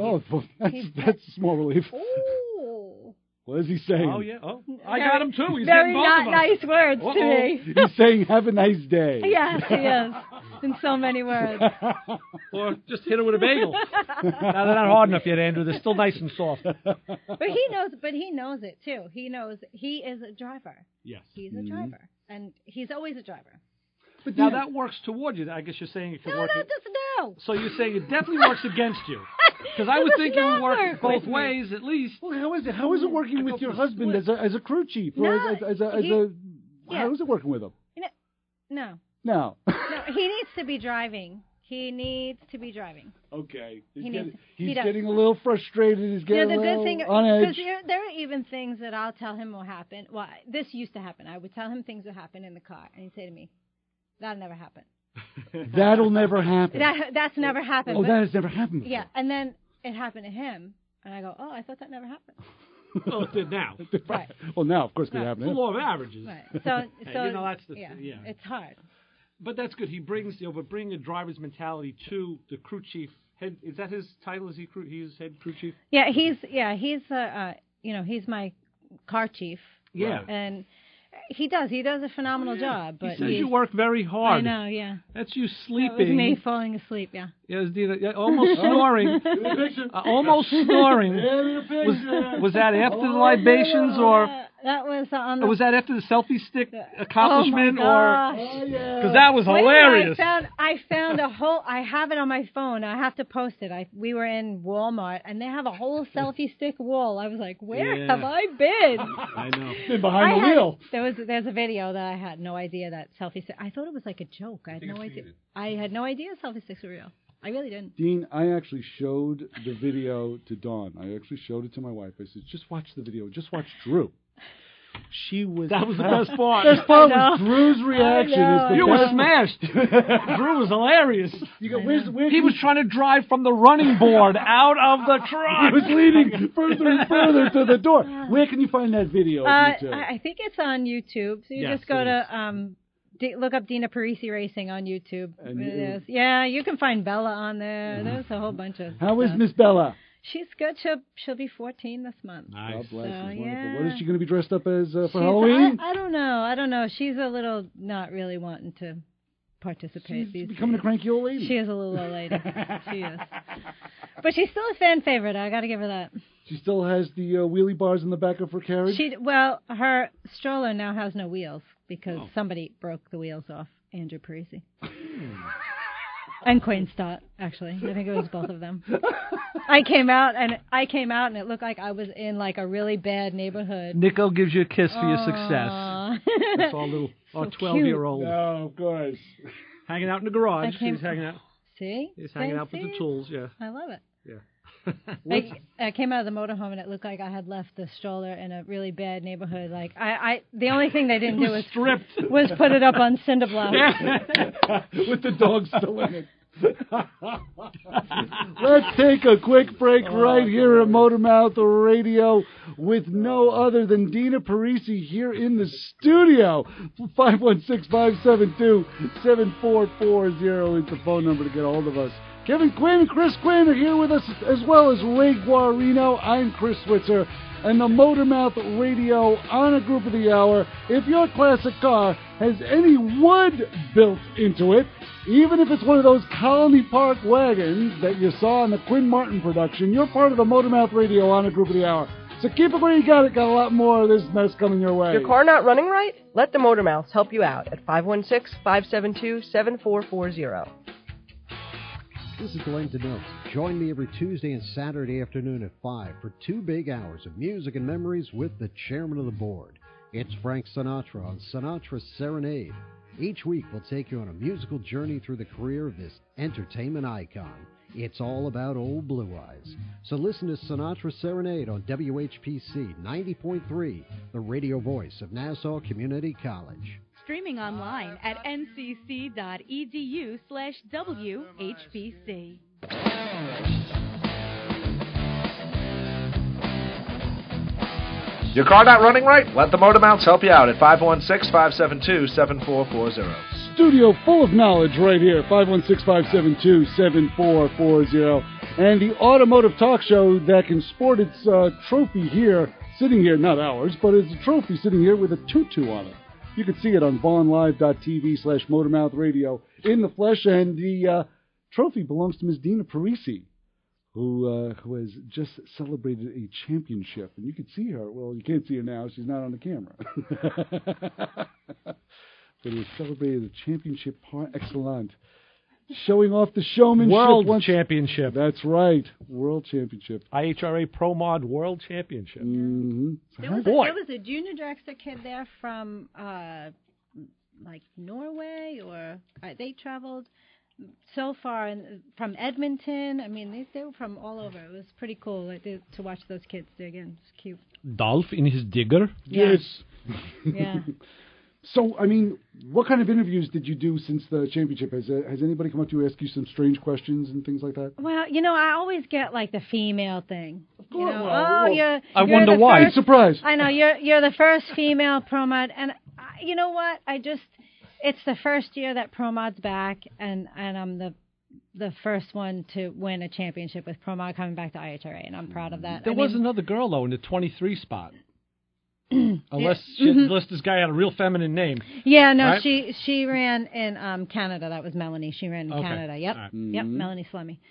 you that's a small relief. Ooh. What is he saying? Oh, yeah. Oh, I got him, too. He's very getting both not of us. Nice words to me. He's saying, have a nice day. Yes, he is. In so many words. Or just hit her with a bagel. No, they're not hard enough yet, Andrew. They're still nice and soft. But he knows it, too. He knows he is a driver. Yes. He's a driver. And he's always a driver. But now that works toward you. I guess you're saying it could work. No. So you're saying it definitely works against you. Because I would think it would work both ways at least. Well, how is it? How is it working with your husband as a crew chief? Or how is it working with him? No. No. No, he needs to be driving. He needs to be driving. Okay. He He's does. getting a little frustrated. He's getting the a good little thing, on edge. because there are even things that I'll tell him will happen. Well, this used to happen. I would tell him things will happen in the car, and he'd say to me, "That'll never happen." That'll never happen. That's never happened. Oh, that has never happened before. Yeah, and then it happened to him, and I go, "Oh, I thought that never happened." Well, it did now. Right. Well, now, of course, it could Right. happen. It's the law of averages. Right. Hey, So you know, that's the yeah, it's hard. But that's good. He brings, but bring a driver's mentality to the crew chief. Is that his title? Is he he's head crew chief? Yeah, he's he's my car chief. Yeah. And he does a phenomenal job. But he says you work very hard. I know, yeah. That's you sleeping. That was me falling asleep, yeah. Yes, Dina, almost snoring. Almost snoring. Was that after the libations or? That was on the... Was that after the selfie stick accomplishment? Oh my gosh. Or because that was hilarious. I found a whole... I have it on my phone. I have to post it. We were in Walmart, and they have a whole selfie stick wall. I was like, where have I been? I know. Been behind the wheel. There's a video that I had no idea that selfie stick... I thought it was like a joke. I had no idea. I had no idea selfie sticks were real. I really didn't. Dean, I actually showed the video to Dawn. I actually showed it to my wife. I said, just watch the video. Just watch Drew. That was the best part. Best part was Drew's reaction. You were smashed. Drew was hilarious. He was trying to drive from the running board out of the truck. He was leaning further and further to the door. Where can you find that video? I think it's on YouTube. So you just go to look up Dina Parise Racing on YouTube. Yeah, you can find Bella on there. There's a whole bunch of How is Miss Bella? She's good. She'll be 14 this month. Nice. God bless. So, wonderful. What is she going to be dressed up as for Halloween? I don't know. She's a little not really wanting to participate. She's becoming a cranky old lady. She is a little old lady. She is. But she's still a fan favorite. I got to give her that. She still has the wheelie bars in the back of her carriage? Her stroller now has no wheels because somebody broke the wheels off. Andrew Parise. And Quinn Stott, actually. I think it was both of them. I came out and it looked like I was in like a really bad neighborhood. Nico gives you a kiss for your success. That's our 12-year-old. Oh, of course. Hanging out in the garage. He's hanging out. See? He's hanging out with the tools, yeah. I love it. Yeah. I came out of the motorhome and it looked like I had left the stroller in a really bad neighborhood. Like the only thing they didn't do was put it up on cinder blocks. With the dog still in it. Let's take a quick break right here at Motormouth Radio with no other than Dina Parise here in the studio. 516-572-7440 is the phone number to get a hold of us. Kevin Quinn and Chris Quinn are here with us, as well as Ray Guarino. I'm Chris Switzer, and the Motormouth Radio Honor Group of the Hour. If your classic car has any wood built into it, even if it's one of those Colony Park wagons that you saw in the Quinn Martin production, you're part of the Motormouth Radio Honor Group of the Hour. So keep it where you got it. Got a lot more of this mess coming your way. Your car not running right? Let the Motormouths help you out at 516-572-7440. This is Glenn Denose. Join me every Tuesday and Saturday afternoon at 5 for 2 big hours of music and memories with the chairman of the board. It's Frank Sinatra on Sinatra's Serenade. Each week we'll take you on a musical journey through the career of this entertainment icon. It's all about old Blue Eyes. So listen to Sinatra's Serenade on WHPC 90.3, the radio voice of Nassau Community College. Streaming online at ncc.edu/WHPC. Your car not running right? Let the Motormouths help you out at 516-572-7440. Studio full of knowledge right here, 516-572-7440. And the automotive talk show that can sport its trophy here, sitting here, not ours, but it's a trophy sitting here with a tutu on it. You can see it on vaughnlive.tv/motormouthradio in the flesh, and the trophy belongs to Ms. Dina Parise, who has just celebrated a championship. And you can see her. Well, you can't see her now. She's not on the camera. But has celebrated a championship par excellence. Showing off the showmanship. World Championship. That's right. World Championship. IHRA Pro Mod World Championship. Mm-hmm. There was a junior dragster kid there from like Norway, or they traveled. so far, from Edmonton. I mean, they were from all over. It was pretty cool to watch those kids do again. It's cute. Dolph in his digger. Yes. Yeah. So, I mean, what kind of interviews did you do since the championship? Has anybody come up to you, ask you some strange questions and things like that? Well, I always get like the female thing. Of course. You're I wonder why. First, surprise. I know you're the first female pro mod, and you know what? It's the first year that pro mod's back, and I'm the first one to win a championship with pro mod coming back to IHRA, and I'm proud of that. There was another girl though in the 23 spot. Unless this guy had a real feminine name. Yeah, no, right? she ran in Canada. That was Melanie. She ran in Canada. Yep, right. Yep, Melanie Slummy.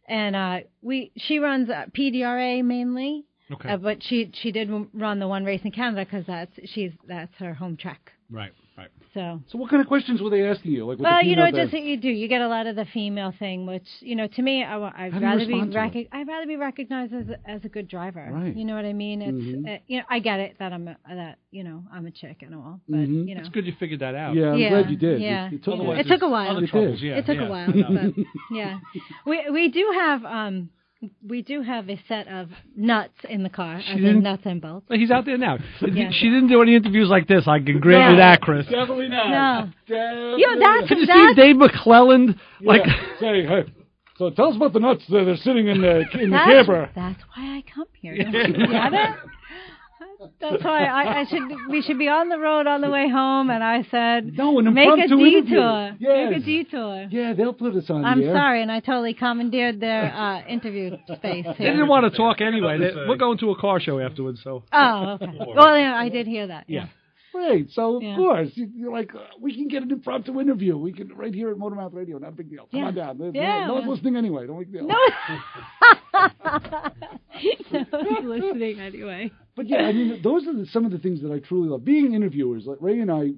And she runs PDRA mainly. Okay. But she did run the one race in Canada because that's her home track. Right. So what kind of questions were they asking you? Like, with well, the female just that you do. You get a lot of the female thing, which to me, I'd rather be recognized as a good driver. Right. You know what I mean? It's I get it that I'm a chick and all, but it's good you figured that out. Yeah, I'm glad you did. Yeah, it took it took a while. Other troubles, It took a while, but yeah, we do have. We do have a set of nuts in the car, as in nuts and bolts. He's out there now. Yeah. She didn't do any interviews like this. I can grant you that, Chris. Definitely not. No. Definitely Did you see Dave McClelland? Say, hey, so tell us about the nuts that are sitting in the camper. That's why I come here. Don't you get it? That's why we should be on the road on the way home, and I said, make a detour. Yes. Make a detour. Yeah, they'll put us on I'm the air. sorry, and I totally commandeered their interview space They here. didn't want to talk anyway. We're going to a car show afterwards, so. Oh, okay. Well, yeah, I did hear that. Yeah. Right, so of course, you're like, we can get an impromptu interview. We can right here at Motormouth Radio. Not a big deal. Come on down. No one's listening anyway. Don't make a deal. No one's listening anyway. But yeah, I mean, those are some of the things that I truly love. Being interviewers, like Ray and I,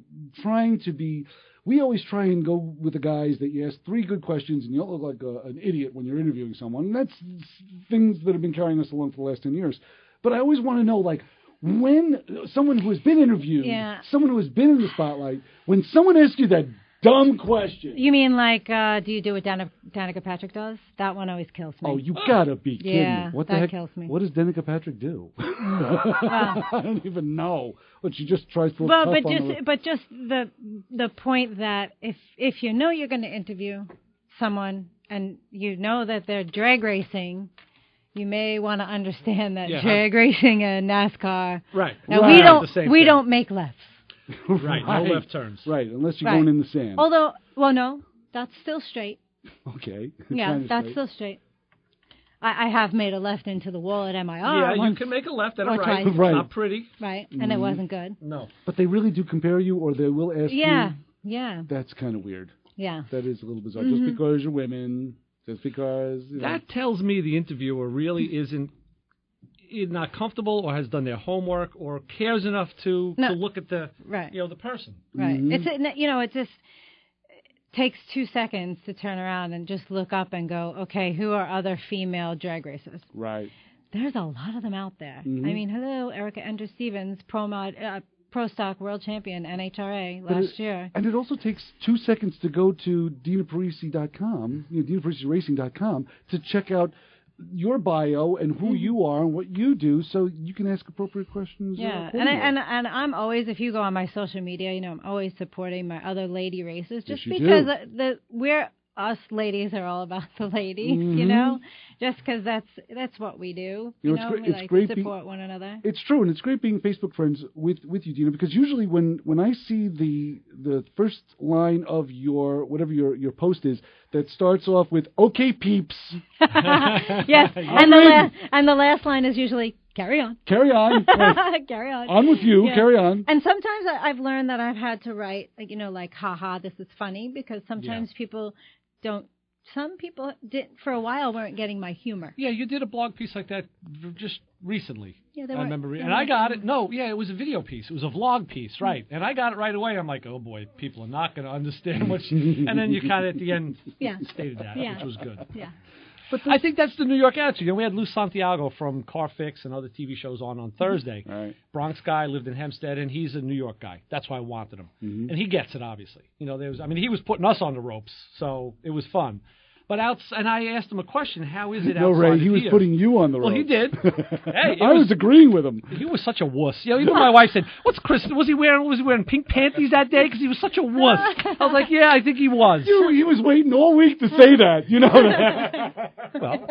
we always try and go with the guys that you ask 3 good questions and you don't look like an idiot when you're interviewing someone. And that's things that have been carrying us along for the last 10 years. But I always want to know, like, when someone who has been interviewed, someone who has been in the spotlight, when someone asks you that dumb question. You mean like, do you do what Danica Patrick does? That one always kills me. Oh, you gotta be kidding me. What the heck? Kills me. What does Danica Patrick do? I don't even know. But she just tries to look tough but just the point that if you know you're going to interview someone and you know that they're drag racing, you may want to understand that drag racing and NASCAR. Right. Now we don't make lefts. Right. No left turns. Right. Unless you're going in the sand. Although, well, no, that's still straight. Okay. Yeah, that's still straight. I have made a left into the wall at MIR. Yeah, once, you can make a left and a right. right. Not pretty. Right, and it wasn't good. No. But they really do compare you, or they will ask you. Yeah. That's kind of weird. Yeah. That is a little bizarre. Just because you're women, just because... That tells me the interviewer really isn't not comfortable or has done their homework or cares enough to look at the the person. Right. It just takes 2 seconds to turn around and just look up and go, okay, who are other female drag racers? Right. There's a lot of them out there. I mean, hello, Erica Andrew Stevens, Pro Stock World Champion, NHRA last year. And it also takes 2 seconds to go to DinaParise.com, DinaPariseRacing.com, to check out your bio and who you are and what you do, so you can ask appropriate questions. Yeah, and I'm always, if you go on my social media, I'm always supporting my other lady races, just because we're us ladies are all about the ladies, just because that's what we do. We like to support one another. It's true, and it's great being Facebook friends with you, Dina, because usually when I see the first line of whatever your post is that starts off with "Okay, peeps." Yes, and the last line is usually "Carry on." Carry on. Carry on. On with you. Yeah. Carry on. And sometimes I've learned that I've had to write, like, "haha, this is funny," because sometimes people don't. Some people for a while weren't getting my humor. Yeah, you did a blog piece like that just recently. Yeah, I remember, and I got it. No, yeah, it was a video piece. It was a vlog piece, right? And I got it right away. I'm like, oh boy, people are not going to understand what. And then you kind of at the end stated that, which was good. Yeah. But I think that's the New York attitude. We had Lou Santiago from Car Fix and other TV shows on Thursday. Right. Bronx guy, lived in Hempstead, and he's a New York guy. That's why I wanted him. Mm-hmm. And he gets it, obviously. He was putting us on the ropes, so it was fun. But and I asked him a question, how is it outside No, Ray, he was here? putting you on the ropes. Well, he did. Hey, I was agreeing with him. He was such a wuss. Even my wife said, "What's Chris? Was he wearing pink panties that day? Because he was such a wuss." I was like, "Yeah, I think he was." He was waiting all week to say that. You know that. Well,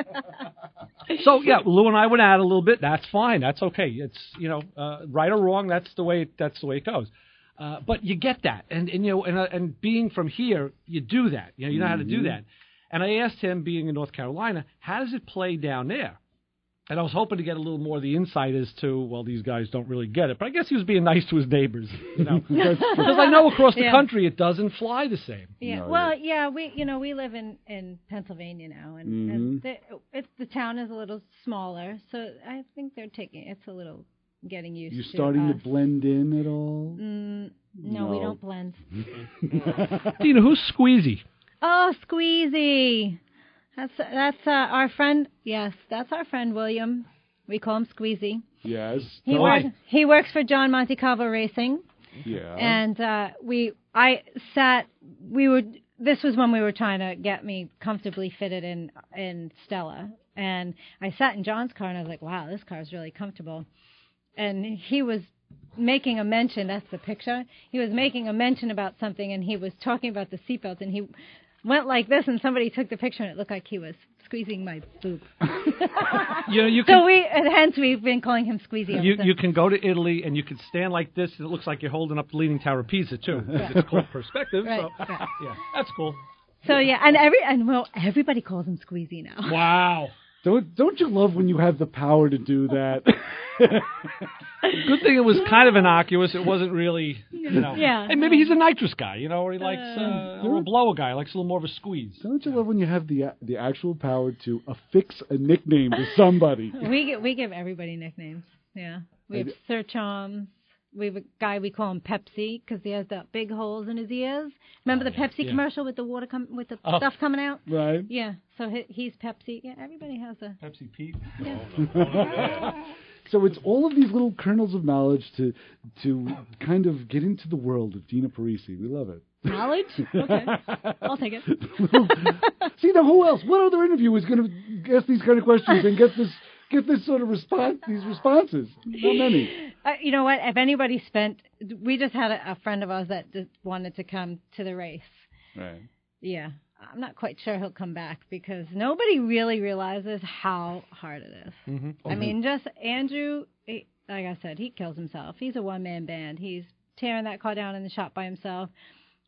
so yeah, Lou and I went at it a little bit. That's fine. That's okay. It's right or wrong. That's the way it goes. But you get that, and being from here, you do that. You know how to do that. And I asked him, being in North Carolina, how does it play down there? And I was hoping to get a little more of the insight as to, well, these guys don't really get it. But I guess he was being nice to his neighbors, because I know across the country it doesn't fly the same. Yeah. No, well, yeah, we live in Pennsylvania now, and the town is a little smaller, so I think it's a little getting used to. You starting to blend in at all? No, we don't blend. Dina, who's Squeezy? Oh, Squeezy. That's our friend. Yes, that's our friend William. We call him Squeezy. Yes. He works for John Montecalvo Racing. Yeah. And this was when we were trying to get me comfortably fitted in Stella. And I sat in John's car and I was like, wow, this car is really comfortable. And he was making a mention, that's the picture. He was making a mention about something and he was talking about the seatbelt and he went like this, and somebody took the picture, and it looked like he was squeezing my boob. Hence we've been calling him Squeezy. You can go to Italy, and you can stand like this, and it looks like you're holding up the Leaning Tower of Pisa, too. It's called perspective. Right, so, right. Yeah, that's cool. So, yeah, everybody calls him Squeezy now. Wow. Don't you love when you have the power to do that? Good thing it was kind of innocuous. It wasn't really, Yeah. And maybe he's a nitrous guy, or he likes, or a blower guy, likes a little more of a squeeze. Don't you love when you have the actual power to affix a nickname to somebody? We give everybody nicknames. Yeah, we have Sir Charms. We have a guy we call him Pepsi because he has the big holes in his ears. Remember the Pepsi commercial with the water stuff coming out? Right. Yeah. So he's Pepsi. Yeah. Everybody has a Pepsi Pete. Yeah. So it's all of these little kernels of knowledge to kind of get into the world of Dina Parise. We love it. Knowledge? Okay. I'll take it. See, now who else? What other interview is going to ask these kind of questions and get this sort of response? These responses? Not many. You know what? If anybody we just had a friend of ours that just wanted to come to the race. Right. Yeah. I'm not quite sure he'll come back because nobody really realizes how hard it is. Mm-hmm. I mean, just Andrew, like I said, he kills himself. He's a one-man band. He's tearing that car down in the shop by himself.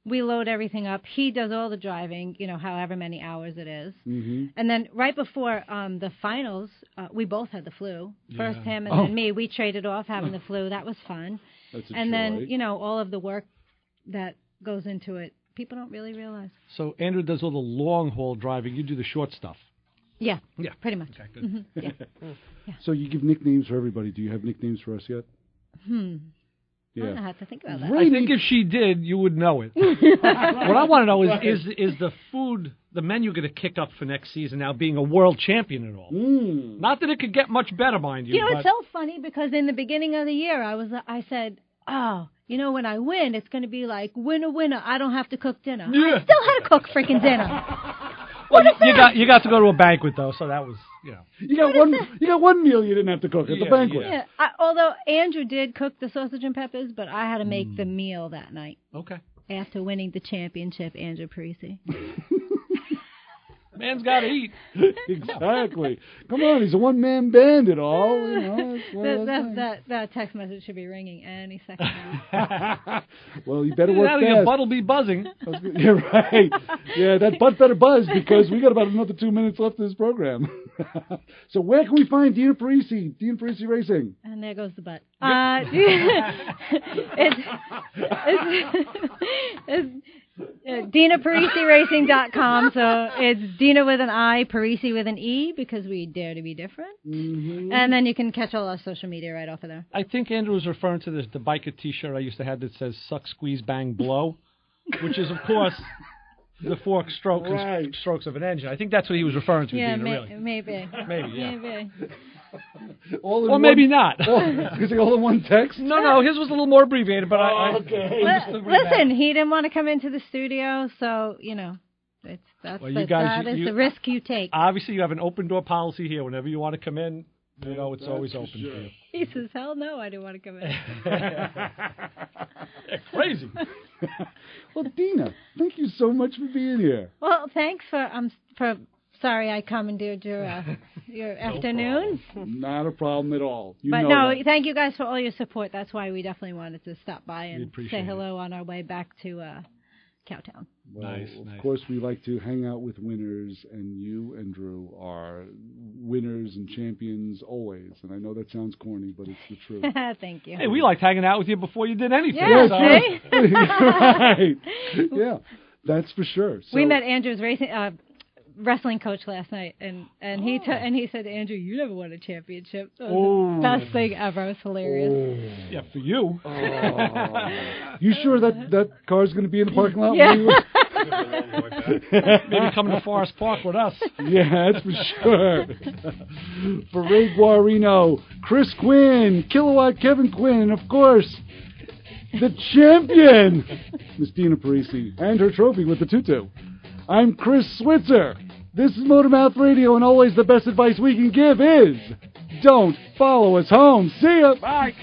We load everything up. He does all the driving, however many hours it is. Mm-hmm. And then right before the finals, we both had the flu. First him and then me. We traded off having the flu. That was fun. That's a and joy. Then, all of the work that goes into it, people don't really realize. So Andrew does all the long-haul driving. You do the short stuff. Yeah. Yeah. Pretty much. Okay, good. Mm-hmm. Yeah. So you give nicknames for everybody. Do you have nicknames for us yet? I don't know how to think about that. I think if she did, you would know it. What I want to know is the food, the menu going to kick up for next season now, being a world champion and all? Not that it could get much better, mind you. It's so funny because in the beginning of the year, I said, when I win, it's going to be like, winner, winner, I don't have to cook dinner. Yeah. I still had to cook freaking dinner. Well, you got to go to a banquet, though, so that was, You got one meal you didn't have to cook at the banquet. Yeah. Although Andrew did cook the sausage and peppers, but I had to make the meal that night. Okay. After winning the championship, Andrew Parise. Man's got to eat. Exactly. Come on, he's a one-man band and all. That text message should be ringing any second now. Well, you better work fast. Your butt will be buzzing. Yeah, right. Yeah, that butt better buzz because we got about another 2 minutes left of this program. So where can we find Dina Parise? Dina Parise Racing. And there goes the butt. It's DinaPariseRacing.com. So it's Dina with an I, Parise with an E, because we dare to be different. Mm-hmm. And then you can catch all our social media right off of there. I think Andrew was referring to the biker T-shirt I used to have that says "Suck, Squeeze, Bang, Blow," which is, of course, the four strokes of an engine. I think that's what he was referring to. Yeah, Dina, really. maybe. Maybe, yeah. Maybe. Or maybe not. Is it all in one text? No, his was a little more abbreviated, but Listen, he didn't want to come into the studio, so, that is the risk you take. Obviously, you have an open door policy here. Whenever you want to come in, it's always open for you. He says, hell no, I didn't want to come in. Crazy. Well, Dina, thank you so much for being here. Well, thanks for sorry I commandeered your afternoon. Not a problem at all. Thank you guys for all your support. That's why we definitely wanted to stop by and say hello on our way back to Cowtown. Well, of course, we like to hang out with winners, and you and Drew are winners and champions always. And I know that sounds corny, but it's the truth. Thank you. Hey, we liked hanging out with you before you did anything. Yeah, see? Right. Yeah, that's for sure. So, we met Andrew's wrestling coach last night, and he said, Andrew, you never won a championship. It was the best thing ever. It was hilarious. Yeah, for you. You sure that car's going to be in the parking lot? Yeah. Maybe come to Forest Park with us. Yeah, that's for sure. For Ray Guarino, Chris Quinn, Kilowatt Kevin Quinn, and of course, the champion, Miss Dina Parise, and her trophy with the tutu. I'm Chris Switzer. This is Motormouth Radio, and always the best advice we can give is don't follow us home. See ya. Bye.